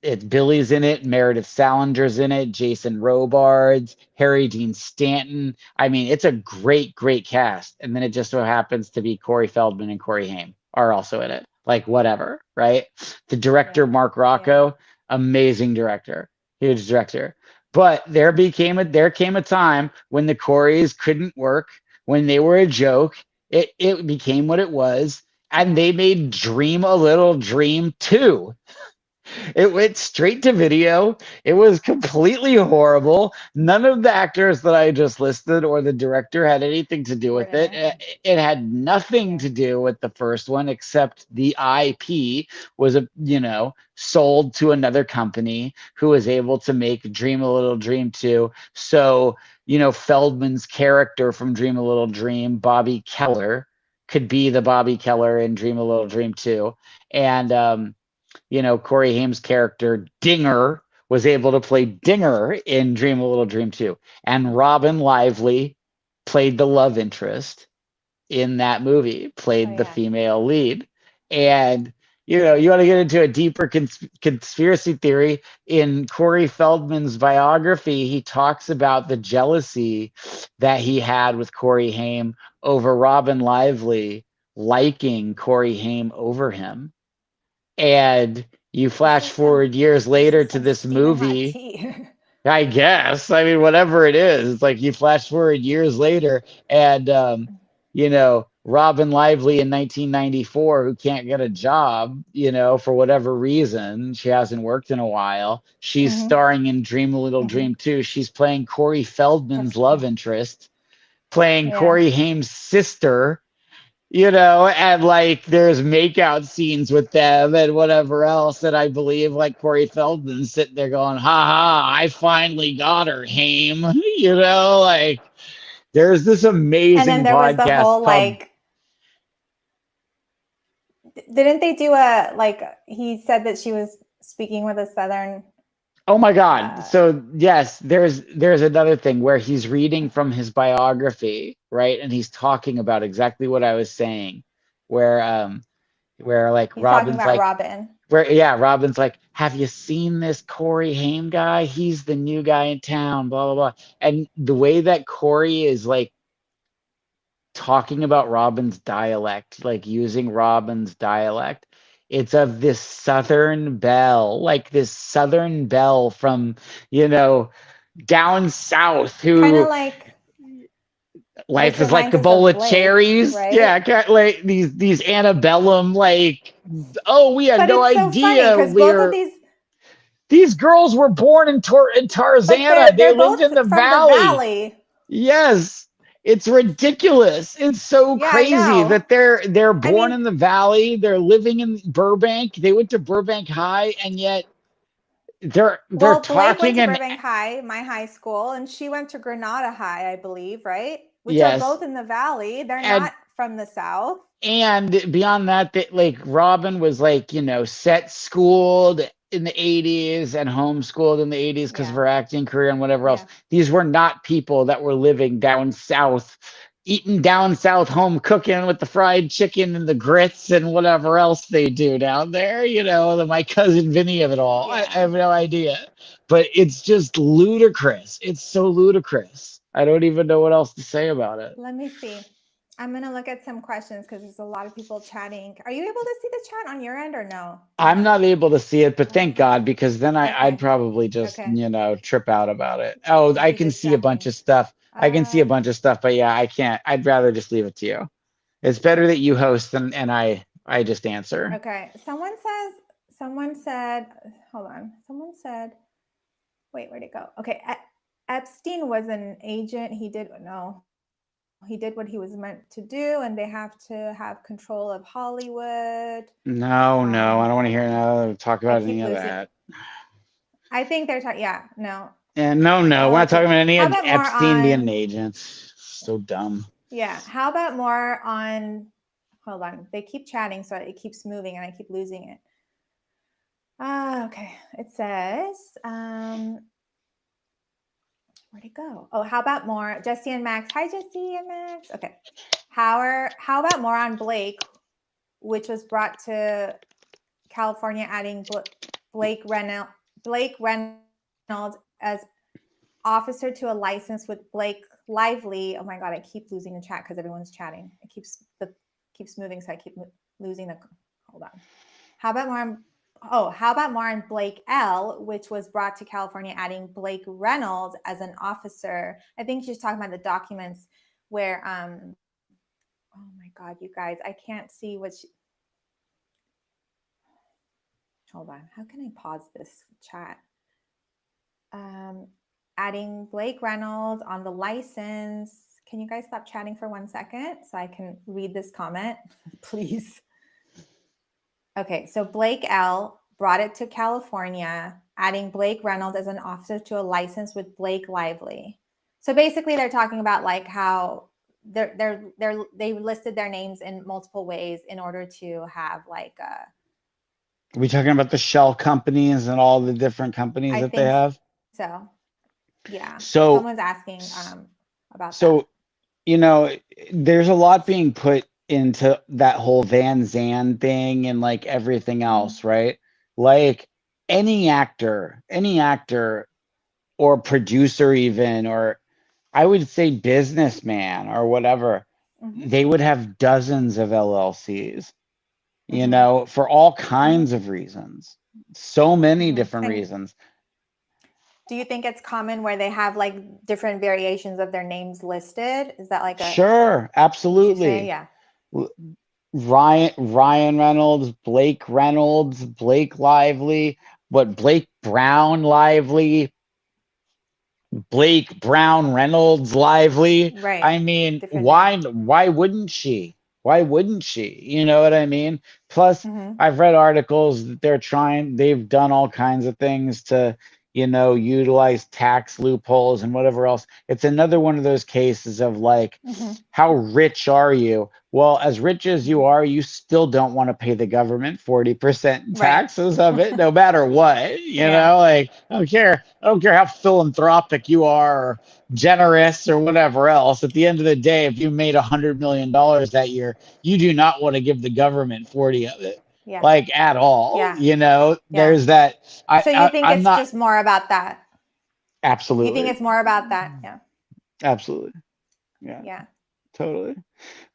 it's Billy's in it, Meredith Salinger's in it, Jason Robards, Harry Dean Stanton. I mean, it's a great, great cast. And then it just so happens to be Corey Feldman and Corey Haim are also in it. Like whatever, right? The director, Yeah. Mark Yeah. Rocco, amazing director, huge director. But there came a time when the Coreys couldn't work, when they were a joke. It became what it was, and Yeah. they made Dream a Little Dream 2. It went straight to video. It was completely horrible. None of the actors that I just listed or the director had anything to do Were with in it. it. It had nothing Yeah. to do with the first one except the IP was sold to another company who was able to make Dream a Little Dream 2. So, Feldman's character from Dream a Little Dream, Bobby Keller, could be the Bobby Keller in Dream a Little Dream 2. And Corey Haim's character, Dinger, was able to play Dinger in Dream a Little Dream 2. And Robin Lively played the love interest in that movie, Oh played the yeah. female lead. And, Yeah. you want to get into a deeper conspiracy theory. In Corey Feldman's biography, he talks about the jealousy that he had with Corey Haim over Robin Lively liking Corey Haim over him. And you flash forward years This later is to some this steaming hot movie. tea. I guess. I mean, whatever it is, it's like you flash forward years later, and Robin Lively in 1994, who can't get a job, for whatever reason, she hasn't worked in a while. She's Mm-hmm. starring in Dream a Little Mm-hmm. Dream 2. She's playing Corey Feldman's That's love true. interest, playing Yeah. Corey Haim's sister, and like there's makeout scenes with them and whatever else. And I believe like Corey Feldman's sitting there going, ha ha, I finally got her, Haim. Like there's this And then amazing there was the podcast whole called, didn't they do he said that she was speaking with a Southern. oh my God. So yes, there's another thing where he's reading from his biography, right? And he's talking about exactly what I was saying, where like He's talking Robin's about like, Robin. Robin's like, have you seen this Corey Haim guy? He's the new guy in town, blah, blah, blah. And the way that Corey is like talking about Robin's dialect, like using Robin's dialect, it's of this Southern belle, like this Southern belle from, down south Kind of who life which is like reminds a us bowl of of Blake, cherries. right? Yeah, like these antebellum, like, oh, we had But no it's so funny idea because both of these girls were born in but Tarzana. They they're lived in the both from the valley. valley. Yes, it's ridiculous. It's so Yeah, I crazy know. that they're I born mean, in the valley. They're living in Burbank. They went to Burbank High, and yet they're Blake went talking to and Burbank High, my high school, and she went to Granada High, I believe, right? Which are yes, both in the valley. They're and not from the South. and beyond that, like Robin was like, set schooled in the 80s and homeschooled in the 80s because of Yeah. her acting career and whatever else. Yeah. These were not people that were living down south, eating down south, home cooking with the fried chicken and the grits and whatever else they do down there, my cousin Vinny of it all. I Yeah. have no idea. But it's just ludicrous. It's so ludicrous. I don't even know what else to say about it. Let me see. I'm going to look at some questions because there's a lot of people chatting. Are you able to see the chat on your end or no? I'm not able to see it, but thank God, because then I'd Okay. probably just, Okay. trip out about it. Oh, It'd I be can see a bunch distracting. of stuff. I can see a bunch of stuff, but yeah, I can't. I'd rather just leave it to you. It's better that you host and I just answer. Okay. Someone said, hold on. Someone said, wait, where'd it go? Okay. Epstein was an agent. He did what he was meant to do, and they have to have control of Hollywood. No, I don't want to hear talk about any of losing. that. I think they're talking. Yeah, no. And no, we're not talking about any of Epstein being an agent. So dumb. Yeah. How about more on? Hold on. They keep chatting, so it keeps moving, and I keep losing it. Okay. It says, where'd it go? Oh, how about more? Jesse and Max. Hi, Jesse and Max. Okay. How about more on Blake, which was brought to California, adding Blake Reynolds, Blake Reynolds as officer to a license with Blake Lively. Oh my God, I keep losing the chat because everyone's chatting. It keeps moving, so I keep losing the. Hold on. How about more on Blake L, which was brought to California, adding Blake Reynolds as an officer. I think she's talking about the documents where, oh my God, you guys, I can't see what she, hold on. How can I pause this chat? Adding Blake Reynolds on the license. Can you guys stop chatting for 1 second so I can read this comment, please? Okay, so Blake L brought it to California, adding Blake Reynolds as an officer to a license with Blake Lively. So basically, they're talking about like how they listed their names in multiple ways in order to have like a. Are we talking about the shell companies and all the different companies I that they think have? so. Yeah. So, Someone's asking about so that. there's a lot being put into that whole Van Zandt thing and like everything else, right? Like any actor or producer even, or I would say businessman or whatever, they would have dozens of LLCs, for all kinds of reasons. So many different reasons. Do you think it's common where they have like different variations of their names listed? Is that like a Sure, absolutely. Yeah. Ryan Reynolds, Blake Lively, Blake Brown Lively, Blake Brown Reynolds Lively. Right. I mean, Different why wouldn't she? Why wouldn't she? You know what I mean? Plus, I've read articles that they've done all kinds of things to, utilize tax loopholes and whatever else. It's another one of those cases of like, how rich are you? Well, as rich as you are, you still don't want to pay the government 40% taxes of it, no matter what. Like I don't care how philanthropic you are, or generous or whatever else. At the end of the day, if you made $100 million that year, you do not want to give the government 40 of it. Yeah. Like at all. There's that. So you think it's just more about that? Absolutely. You think it's more about that? Yeah. Absolutely. Yeah. Totally.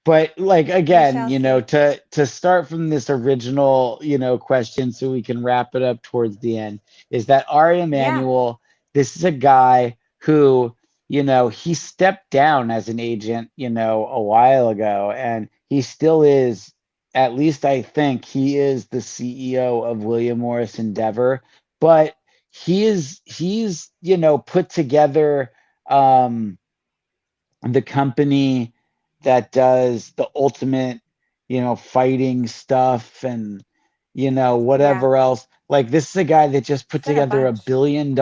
But like again, to start from this original, question so we can wrap it up towards the end, is that Ari Emanuel, this is a guy who, he stepped down as an agent, a while ago, and he still is, at least I think he is the CEO of William Morris Endeavor, but he's put together the company that does the ultimate, fighting stuff and, whatever else. Like this is a guy that just put together $1 billion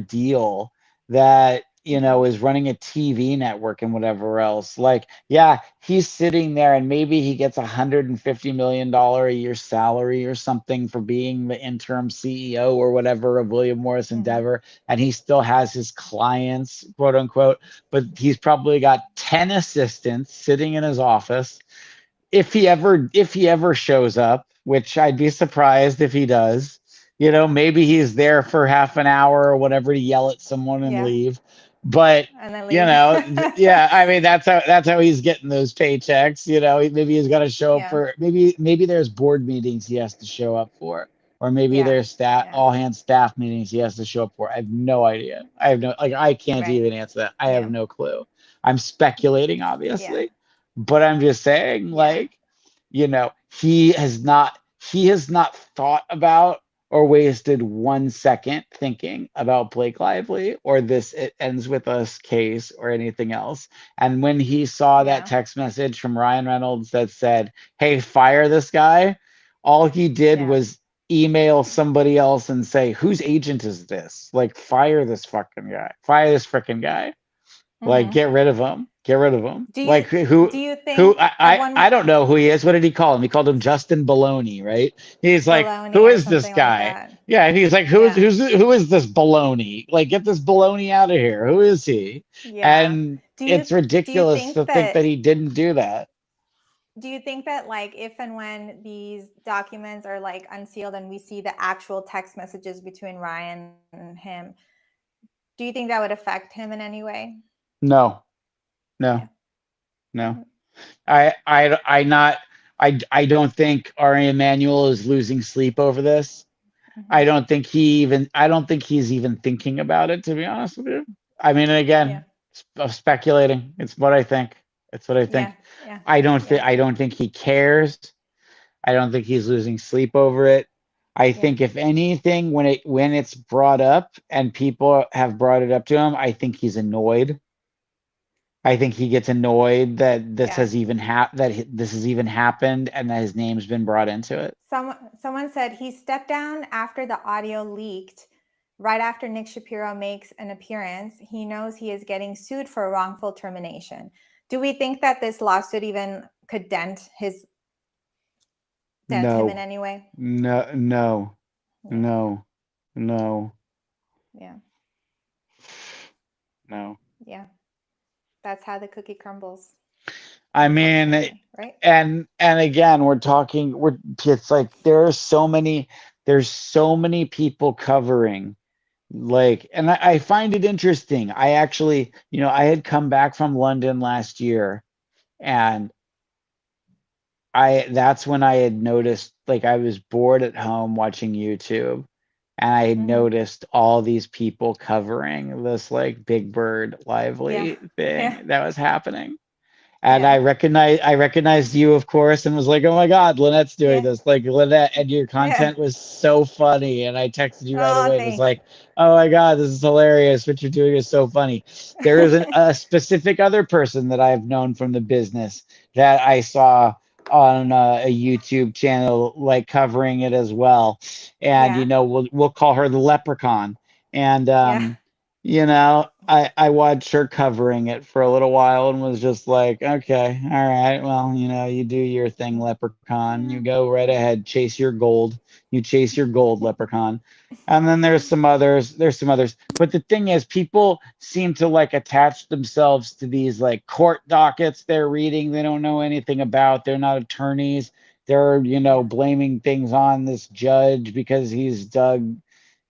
deal that, is running a TV network and whatever else. Like, yeah, he's sitting there and maybe he gets $150 million a year salary or something for being the interim CEO or whatever of William Morris Endeavor. And he still has his clients, quote unquote, but he's probably got 10 assistants sitting in his office. If he ever shows up, which I'd be surprised if he does, maybe he's there for half an hour or whatever to yell at someone and leave. But yeah, I mean that's how he's getting those paychecks. Maybe he's got to show up for maybe there's board meetings he has to show up for, or maybe there's all hands staff meetings he has to show up for. I have no idea. I can't even answer that. I have no clue. I'm speculating, obviously, but I'm just saying, he has not thought about or wasted 1 second thinking about Blake Lively or this It Ends With Us case or anything else. And when he saw that text message from Ryan Reynolds that said, "Hey, fire this guy," all he did was email somebody else and say, "Whose agent is this? Like, fire this fucking guy. Fire this freaking guy. Like, get rid of him. Get rid of him." Do you think I don't know who he is. What did he call him? He called him Justin Baldoni, right? He's like, "Who is this guy?" Yeah, and he's like, who is this baloney? Like, get this baloney out of here. Who is he? And it's ridiculous to think that he didn't do that. do you think that like if and when these documents are like unsealed and we see the actual text messages between Ryan and him, do you think that would affect him in any way? No, Yeah. no, no. Mm-hmm. I not I don't think Ari Emanuel is losing sleep over this. Mm-hmm. I don't think he's even thinking about it, to be honest with you. I mean, Yeah. again, I'm speculating. It's what I think. It's what I Yeah. think. Yeah. Yeah. I don't think he cares. I don't think he's losing sleep over it. I Yeah. think if anything, when it's brought up and people have brought it up to him, I think he's annoyed. I think he gets annoyed that Yeah. this has even happened and that his name's been brought into it. Someone said he stepped down after the audio leaked. Right after Nick Shapiro makes an appearance, he knows he is getting sued for wrongful termination. Do we think that this lawsuit even could dent him in No, any way? no, no, Yeah. no, no, Yeah. no. Yeah. That's how the cookie crumbles, I mean, unfortunately, right? and again, we're it's like there's so many people covering like, and I find it interesting. I actually, I had come back from London last year, and I that's when I had noticed, like, I was bored at home watching YouTube, and I had Mm-hmm. noticed all these people covering this like Big Bird Yeah. Lively Yeah. thing that was happening. And Yeah. I recognized you, of course, and was like, "Oh my God, Lynette's doing Yeah. this!" Like Lynette, and your Yeah. content was so funny. And I texted you right Oh, away and was thanks. like, "Oh my God, this is hilarious! What you're doing is so funny." There is a specific other person that I've known from the business that I saw on a YouTube channel, like covering it as well. And Yeah. we'll call her the Leprechaun. And Yeah. I watched her covering it for a little while and was just like, okay, all right, well, you do your thing, Leprechaun. You Yeah. go right ahead, chase your gold. You chase your gold, Leprechaun. And then there's some others. But the thing is, people seem to like attach themselves to these like court dockets they're reading, they don't know anything about. They're not attorneys. They're, Yeah. blaming things on this judge because he's Doug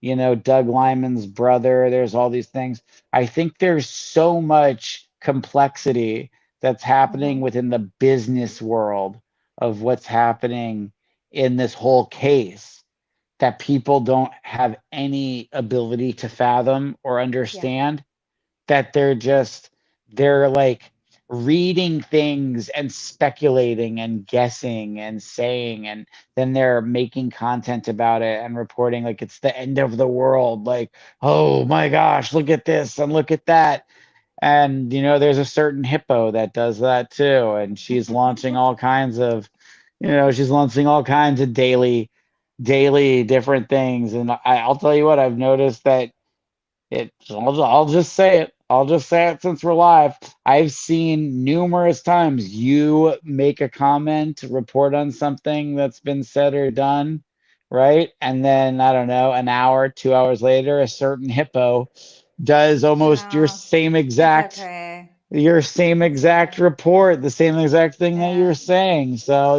Lyman's brother. There's all these things. I think there's so much complexity that's happening Mm-hmm. within the business world of what's happening in this whole case that people don't have any ability to fathom or Yeah. understand, that they're like reading things and speculating and guessing and saying, and then they're making content about it and reporting like it's the end of the world, like, oh my gosh, look at this and look at that. And there's a certain hippo that does that too, and she's launching all kinds of daily different things. And I'll tell you what, I've noticed that I'll just say it. I'll just say it since we're live. I've seen numerous times you make a comment, report on something that's been said or done, right? And then, I don't know, an hour, 2 hours later, a certain hippo does almost No, it's okay. your same It's exact okay. report, the same exact thing that you're Yeah. saying. So,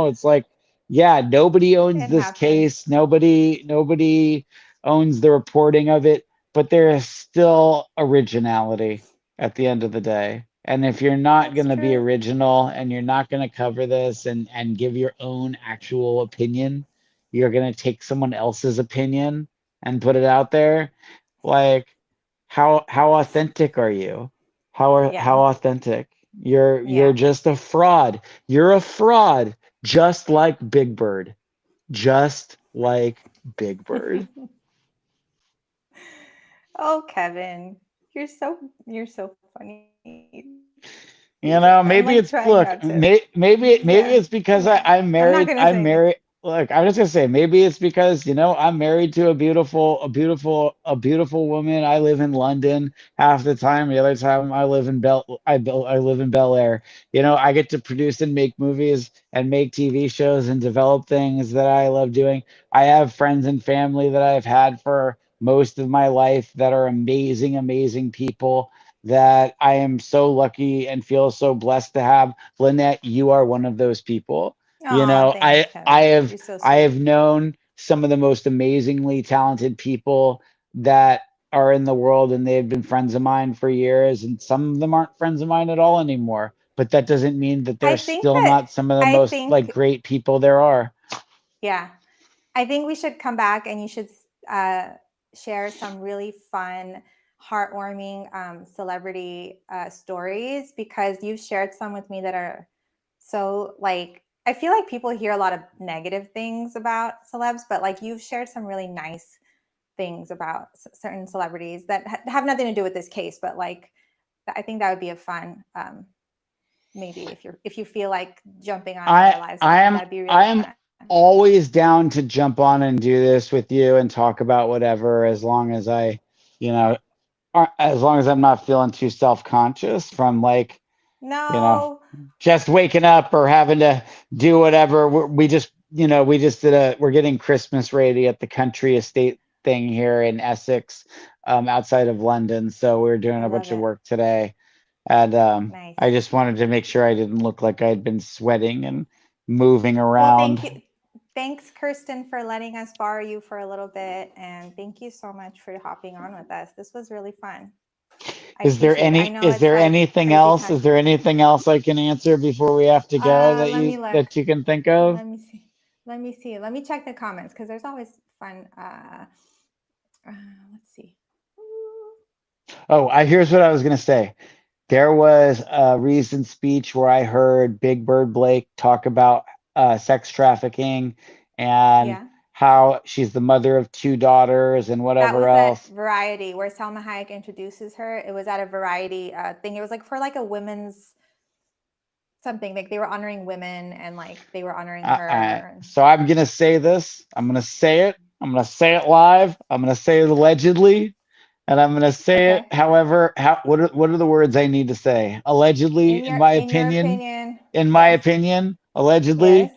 it's like, yeah, nobody owns It this happens. case. Nobody owns the reporting of it, but there is still originality at the end of the day. And if you're not That's going to be true. original and you're not going to cover this and give your own actual opinion, you're going to take someone else's opinion and put it out there. Like, how authentic are you? Yeah. How authentic? You're Yeah. just a fraud. You're a fraud, just like Big Bird. Just like Big Bird. Oh, Kevin, you're so funny. I'm like Maybe trying it's not look, to. maybe Yeah. it's because Yeah. I'm I'm not married. gonna say I'm anything. married. Look, I'm just gonna say maybe it's because I'm married to a beautiful woman. I live in London half the time. The other time I live in Bel Air. I get to produce and make movies and make TV shows and develop things that I love doing. I have friends and family that I've had for most of my life that are amazing, amazing people that I am so lucky and feel so blessed to have. Lynette, you are one of those people. You Oh, know, thanks, I I Kevin. have You're so I sweet. have known some of the most amazingly talented people that are in the world, and they've been friends of mine for years, and some of them aren't friends of mine at all anymore. But that doesn't mean that I they're think still that not some of the I most like think great people there are. yeah, I think we should come back and you should uh, share some really fun, heartwarming celebrity stories because you've shared some with me that are so like I feel like people hear a lot of negative things about celebs, but like you've shared some really nice things about certain celebrities that have nothing to do with this case, but like I think that would be a fun maybe if you feel like jumping on in I their lives I sometime, am that'd be I really am fun. always down to jump on and do this with you and talk about whatever, as long as I, you know, as long as I'm not feeling too self-conscious from like, you know, No. just waking up or having to do whatever. We just, we just we're getting Christmas ready at the country estate thing here in Essex, outside of London. So we're doing I a love bunch of it. work today. And I Nice. just wanted to make sure I didn't look like I'd been sweating and moving Well, around. thank you. Thanks, Kirsten, for letting us borrow you for a little bit. And thank you so much for hopping on with us. This was really fun. I appreciate it. I know Is it's there like anything crazy else? time. Is there anything else I can answer before we have to go Let me look. that you can think of? Let me see. Let me see. Let me check the comments because there's always fun. Let's see. Oh, here's what I was gonna say. There was a recent speech where I heard Big Bird Blake talk about sex trafficking and Yeah. how she's the mother of two daughters and That whatever was at else. Variety where Selma Hayek introduces her. It was at a Variety thing. It was like for like a women's something. Like they were honoring women and like they were honoring her. So I'm gonna say this. I'm gonna say it. I'm gonna say it live. I'm gonna say it allegedly, and I'm gonna say it. Okay. However, what are the words I need to say? Allegedly, In your opinion, in my yes, opinion, yes, allegedly,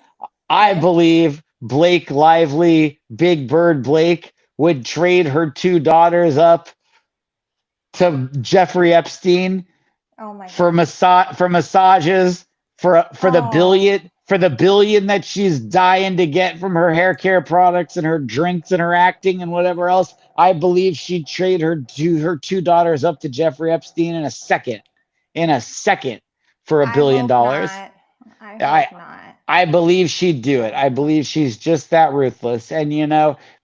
I yes. believe Blake Lively, Big Bird Blake, would trade her two daughters up to Jeffrey Epstein Oh my God. for massages Oh, for the billion that she's dying to get from her hair care products and her drinks and her acting and whatever else. I believe she'd trade her two daughters up to Jeffrey Epstein in a second for I hope $1 billion. not. I I hope not. I believe she'd do it. I Oh, believe she's just that ruthless. And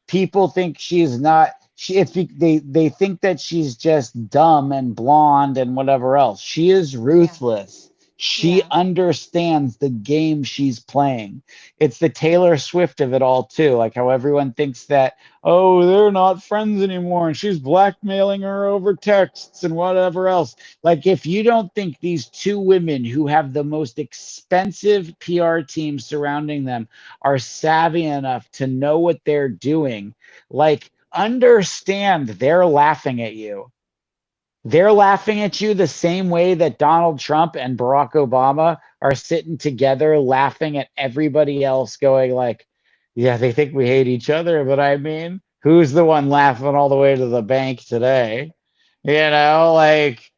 people think she's not. They think that she's just dumb and blonde and whatever else. She is yeah, ruthless. She yeah, understands the game she's playing. It's the Taylor Swift of it all too. Like how everyone thinks that, oh, they're not friends anymore and she's blackmailing her over texts and whatever else. Like, if you don't think these two women who have the most expensive PR team surrounding them are savvy enough to know what they're doing, like, understand they're laughing at you. They're laughing at you the same way that Donald Trump and Barack Obama are sitting together laughing at everybody else, going like, yeah, they think we hate each other, but I mean, who's the one laughing all the way to the bank today? Like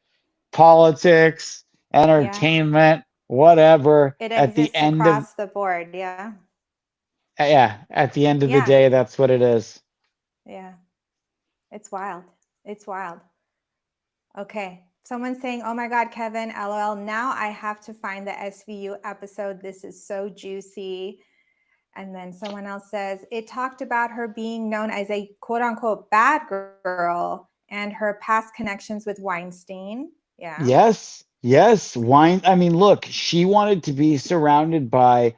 politics, yeah. entertainment, whatever. It exists across the board. Yeah, At the end of the yeah, day, that's what it is. yeah. It's wild. It's wild. Okay. Someone's saying, "Oh my God, Kevin, LOL. Now I have to find the SVU episode. This is so juicy." And then someone else says, "It talked about her being known as a quote unquote bad girl and her past connections with Weinstein." Yeah. Yes, yes. Wine. I mean, look, she wanted to be surrounded by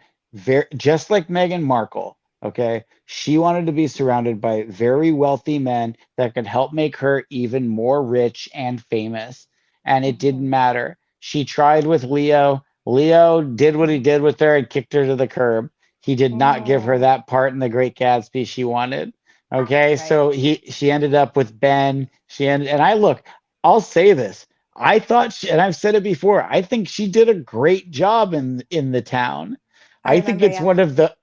just like Meghan Markle. Okay. She wanted to be surrounded by very wealthy men that could help make her even more rich and famous. And it didn't Mm-hmm. matter. She tried with Leo. Leo did what he Mm. did with her and kicked her to the curb. He did not give her Oh, that part in The Great Gatsby she wanted. Okay. right. So she ended up with Ben. And I look, I'll say this. And I've said it before, I think she did a great job in the town. I remember. Yeah.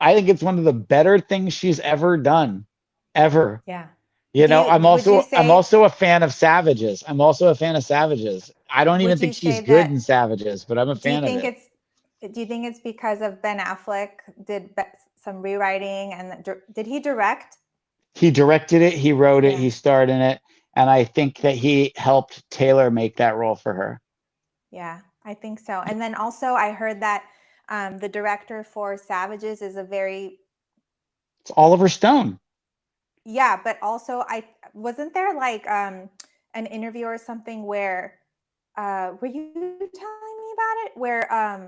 I think it's one of the better things she's ever done, ever. Yeah. You know, would you I'm say, also a fan of Savages. I'm also a fan of Savages. I don't even would you think she's say good that, in Savages, but I'm a do you fan of think it. it's, do you think it's because of Ben Affleck did some rewriting, and did he direct? He directed it, he wrote it, Yeah. he starred in it, and I think that he helped Taylor make that role for her. Yeah, I think so. And then also I heard that the director for Savages is a very, It's Oliver Stone. yeah, but also I wasn't there like an interview or something where were you telling me about it, where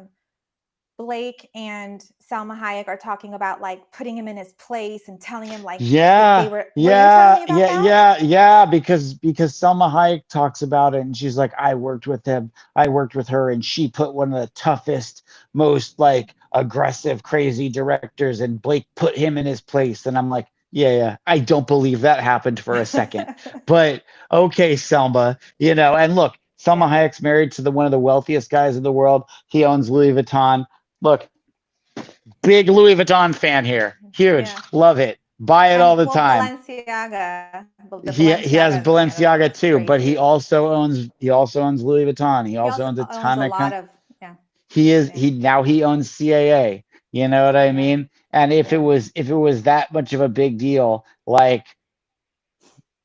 Blake and Salma Hayek are talking about like putting him in his place and telling him like that they Yeah, were you telling yeah, me about yeah, that? yeah, yeah. Because Selma Hayek talks about it, and she's like, I worked with him, I worked with her, and she put one of the toughest, most like aggressive, crazy directors, and Blake put him in his place. And I'm like, yeah, yeah. I don't believe that happened for a second, but okay, Selma, you know. And look, Selma Yeah. Hayek's married to the one of the wealthiest guys in the world. He owns Louis Vuitton. Look, big Louis Vuitton fan here. Huge, Yeah. love it. Buy it all And the well, time. Balenciaga, but the He has Balenciagas, yeah, Balenciaga that's too, but crazy. he also owns Louis Vuitton. He He also also owns a owns ton a of lot of, yeah, yeah, he now he owns CAA. You know what I yeah, mean? And yeah, if it was that much of a big deal, like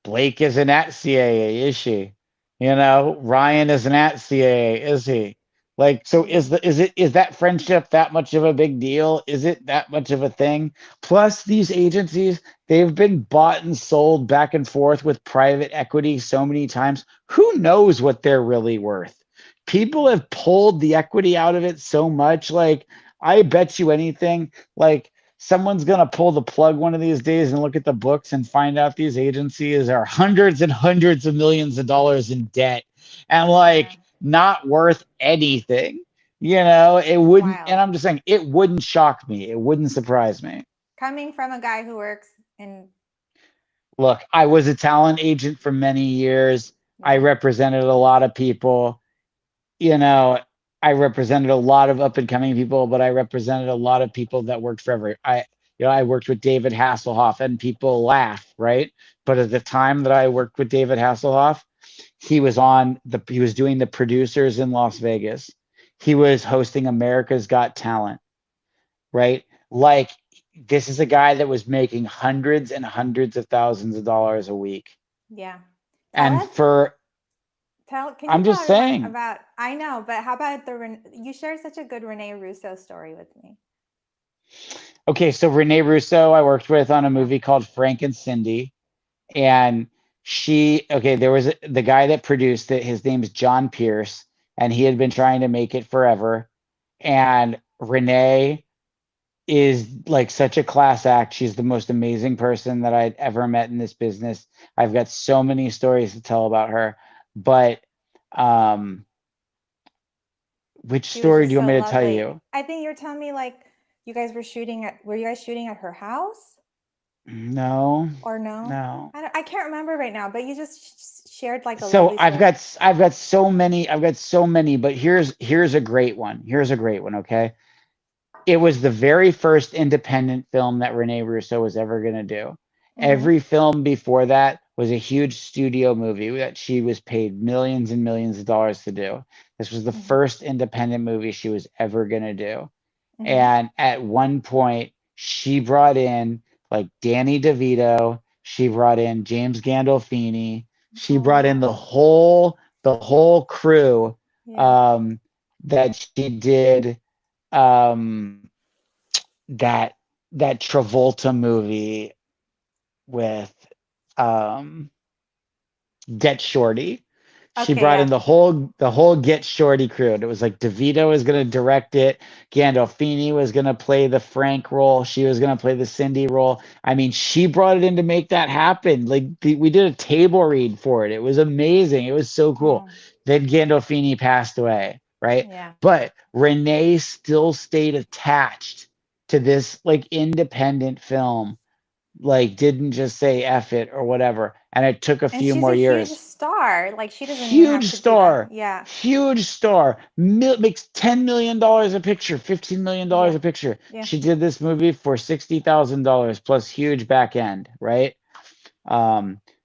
Blake isn't at CAA, is she? You know, Ryan isn't at CAA, is he? Like, so yeah. is that friendship that much of a big deal? Is it that much of a thing? Plus, these agencies, they've been bought and sold back and forth with private equity so many times. Who knows what they're really worth? People Yeah. have pulled the equity out of it so much. Like, I bet you anything, like someone's going to pull the plug one of these days and look at the books and find out these agencies are hundreds and hundreds of millions of dollars in debt and Yeah. like not worth anything. You know, it It's wouldn't, and wild. I'm just saying, it wouldn't shock me. It wouldn't surprise me. Coming from a guy who works in, Look, I was a talent agent for many years. I yeah. represented a lot of people. You know, I represented a lot of up and coming people, but I represented a lot of people that worked forever. I worked with David Hasselhoff, and people laugh, right? But at the time that I worked with David Hasselhoff, he was doing the producers in Las Vegas. He was hosting America's Got Talent, right? Like, this is a guy that was making hundreds and hundreds of thousands of dollars a week. Yeah. Tell And us, for, can you I'm tell just everyone saying, about, I know, but how about you shared such a good Rene Russo story with me. okay, so Renee Russo, I worked with on a Yeah. movie called Frank and Cindy, and there was the guy that produced it. His name's John Pierce, and he had been trying to make it forever. And Renee is like such a class act. She's the most amazing person that I'd ever met in this business. I've got so many stories to tell about her, but um, which She was story do just you want so me to tell lovely. you? I think you're telling me like you guys were shooting at, were you guys shooting at her house No, or no? no. I can't remember right now, but you just shared like a So lovely story. I've got so many, but here's a great one. Here's a great one, okay? It was the very first independent film that Rene Russo was ever going to do. Mm-hmm. Every film before that was a huge studio movie that she was paid millions and millions of dollars to do. This was the Mm-hmm. first independent movie she was ever going to do. Mm-hmm. And at one point, she brought in like Danny DeVito, she brought in James Gandolfini, she Oh brought in wow. the whole crew Yeah. um, that she did um, that that Travolta movie with um, Get Shorty. She Okay, brought in yeah. the whole Get Shorty crew. And it was like DeVito was going to direct it. Gandolfini was going to play the Frank role. She was going to play the Cindy role. I mean, she brought it in to make that happen. Like we did a table read for it. It was amazing. It was so cool. Oh, Then Gandolfini passed away, right? yeah. But Renee still stayed attached to this like independent film, like didn't just say F it or whatever. And it took a And few she's a more huge years. star. Like she doesn't even Huge have to do that. star, Yeah. huge star, makes $10 million a picture, $15 million Yeah. a picture. Yeah. She did this movie for $60,000 plus huge back end, right?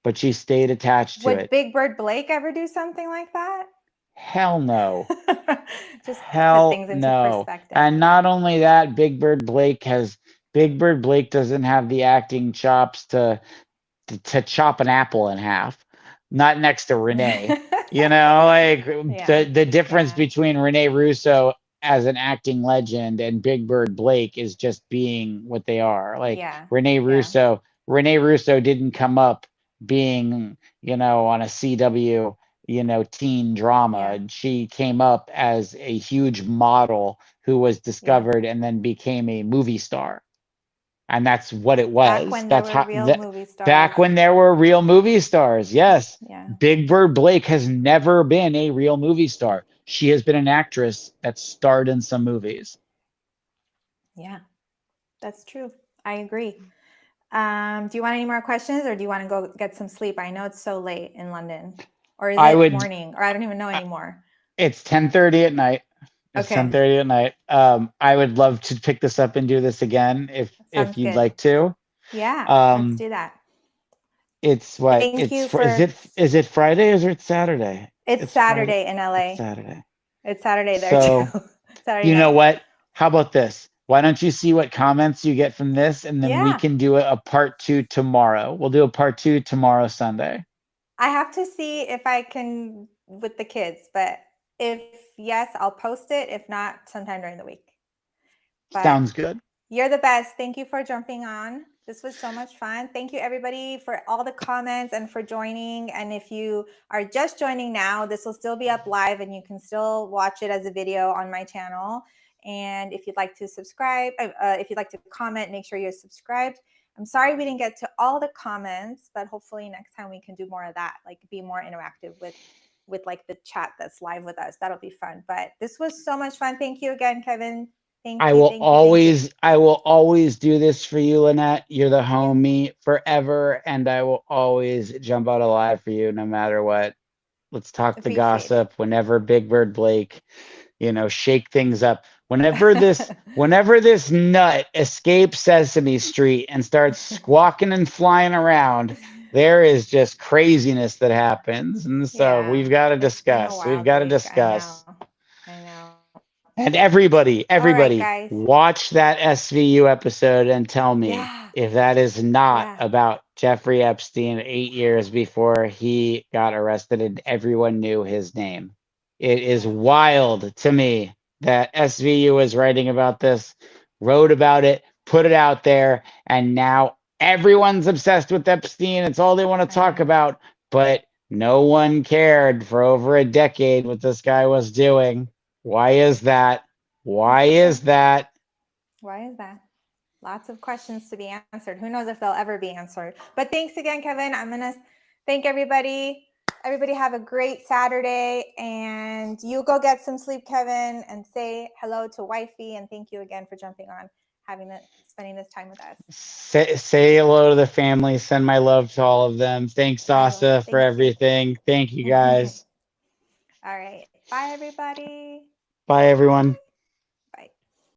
but she stayed attached to Would it. Big Bird Blake ever do something like that? Hell no. Just to put Hell things into no. perspective. And not only that, Big Bird Blake doesn't have the acting chops to chop an apple in half. Not next to Renee. You know, like Yeah. the difference Yeah. between Renee Russo as an acting legend and Big Bird Blake is just being what they are. Like Yeah. Renee Yeah. Russo, Renee Russo didn't come up being, on a CW, teen Yeah. drama. She came up as a huge model who was Yeah. discovered and then became a movie star. And that's what it Back was. when there That's were how real movie stars. back when there were real movie stars. Yes. Yeah. Big Bird Blake has never been a real movie star. She has been an actress that starred in some movies. Yeah. That's true. I agree. Do you want any more questions, or do you want to go get some sleep? I know it's so late in London. Or is I it would morning? Or I don't even know anymore. It's 10:30 at night. It's Okay. 10:30 at night. I would love to pick this up and do this again if Sounds you'd good. like to. Yeah, let's Um do that. it's what? Thank you Is it Friday or is it Saturday? It's It's Friday. Saturday in It's LA. Saturday. It's Saturday there too. So, Saturday you know night. what? How about this? Why don't you see what comments you get from this, and then we Yeah. can do a part 2 tomorrow. We'll do a part 2 tomorrow, Sunday. I have to see if I can with the kids, but if yes, I'll post it. If not, sometime during the week. But Sounds good. you're the best. Thank you for jumping on. This was so much fun. Thank you, everybody, for all the comments and for joining. And if you are just joining now, this will still be up live and you can still watch it as a video on my channel. And if you'd like to subscribe, if you'd like to comment, make sure you're subscribed. I'm sorry we didn't get to all the comments, but hopefully next time we can do more of that, like be more interactive with like the chat that's live with us. That'll be fun. But this was so much fun. Thank you again, Kevin. Thank you. I will always do this for you, Lynette. You're the homie forever, and I will always jump out alive for you no matter what. Let's talk the gossip whenever Big Bird Blake, shake things up. Whenever this nut escapes Sesame Street and starts squawking and flying around, there is just craziness that happens. And so we've got to discuss. We've got to discuss. I know. And everybody, guys. watch that SVU episode and tell me if that is not about Jeffrey Epstein 8 years before he got arrested and everyone knew his name. It is wild to me that SVU is writing about this, wrote about it, put it out there, and now everyone's obsessed with Epstein. It's all they want to talk about, but no one cared for over a decade what this guy was doing. Why is that? Why is that? Why is that? Lots of questions to be answered. Who knows if they'll ever be answered. But thanks again, Kevin. I'm going to thank everybody. Everybody have a great Saturday. And you go get some sleep, Kevin, and say hello to wifey. And thank you again for jumping on, spending this time with us. Say hello to the family. Send my love to all of them. Thanks, Sasa, for everything. Thank you, guys. All right. Bye, everybody. Bye, everyone.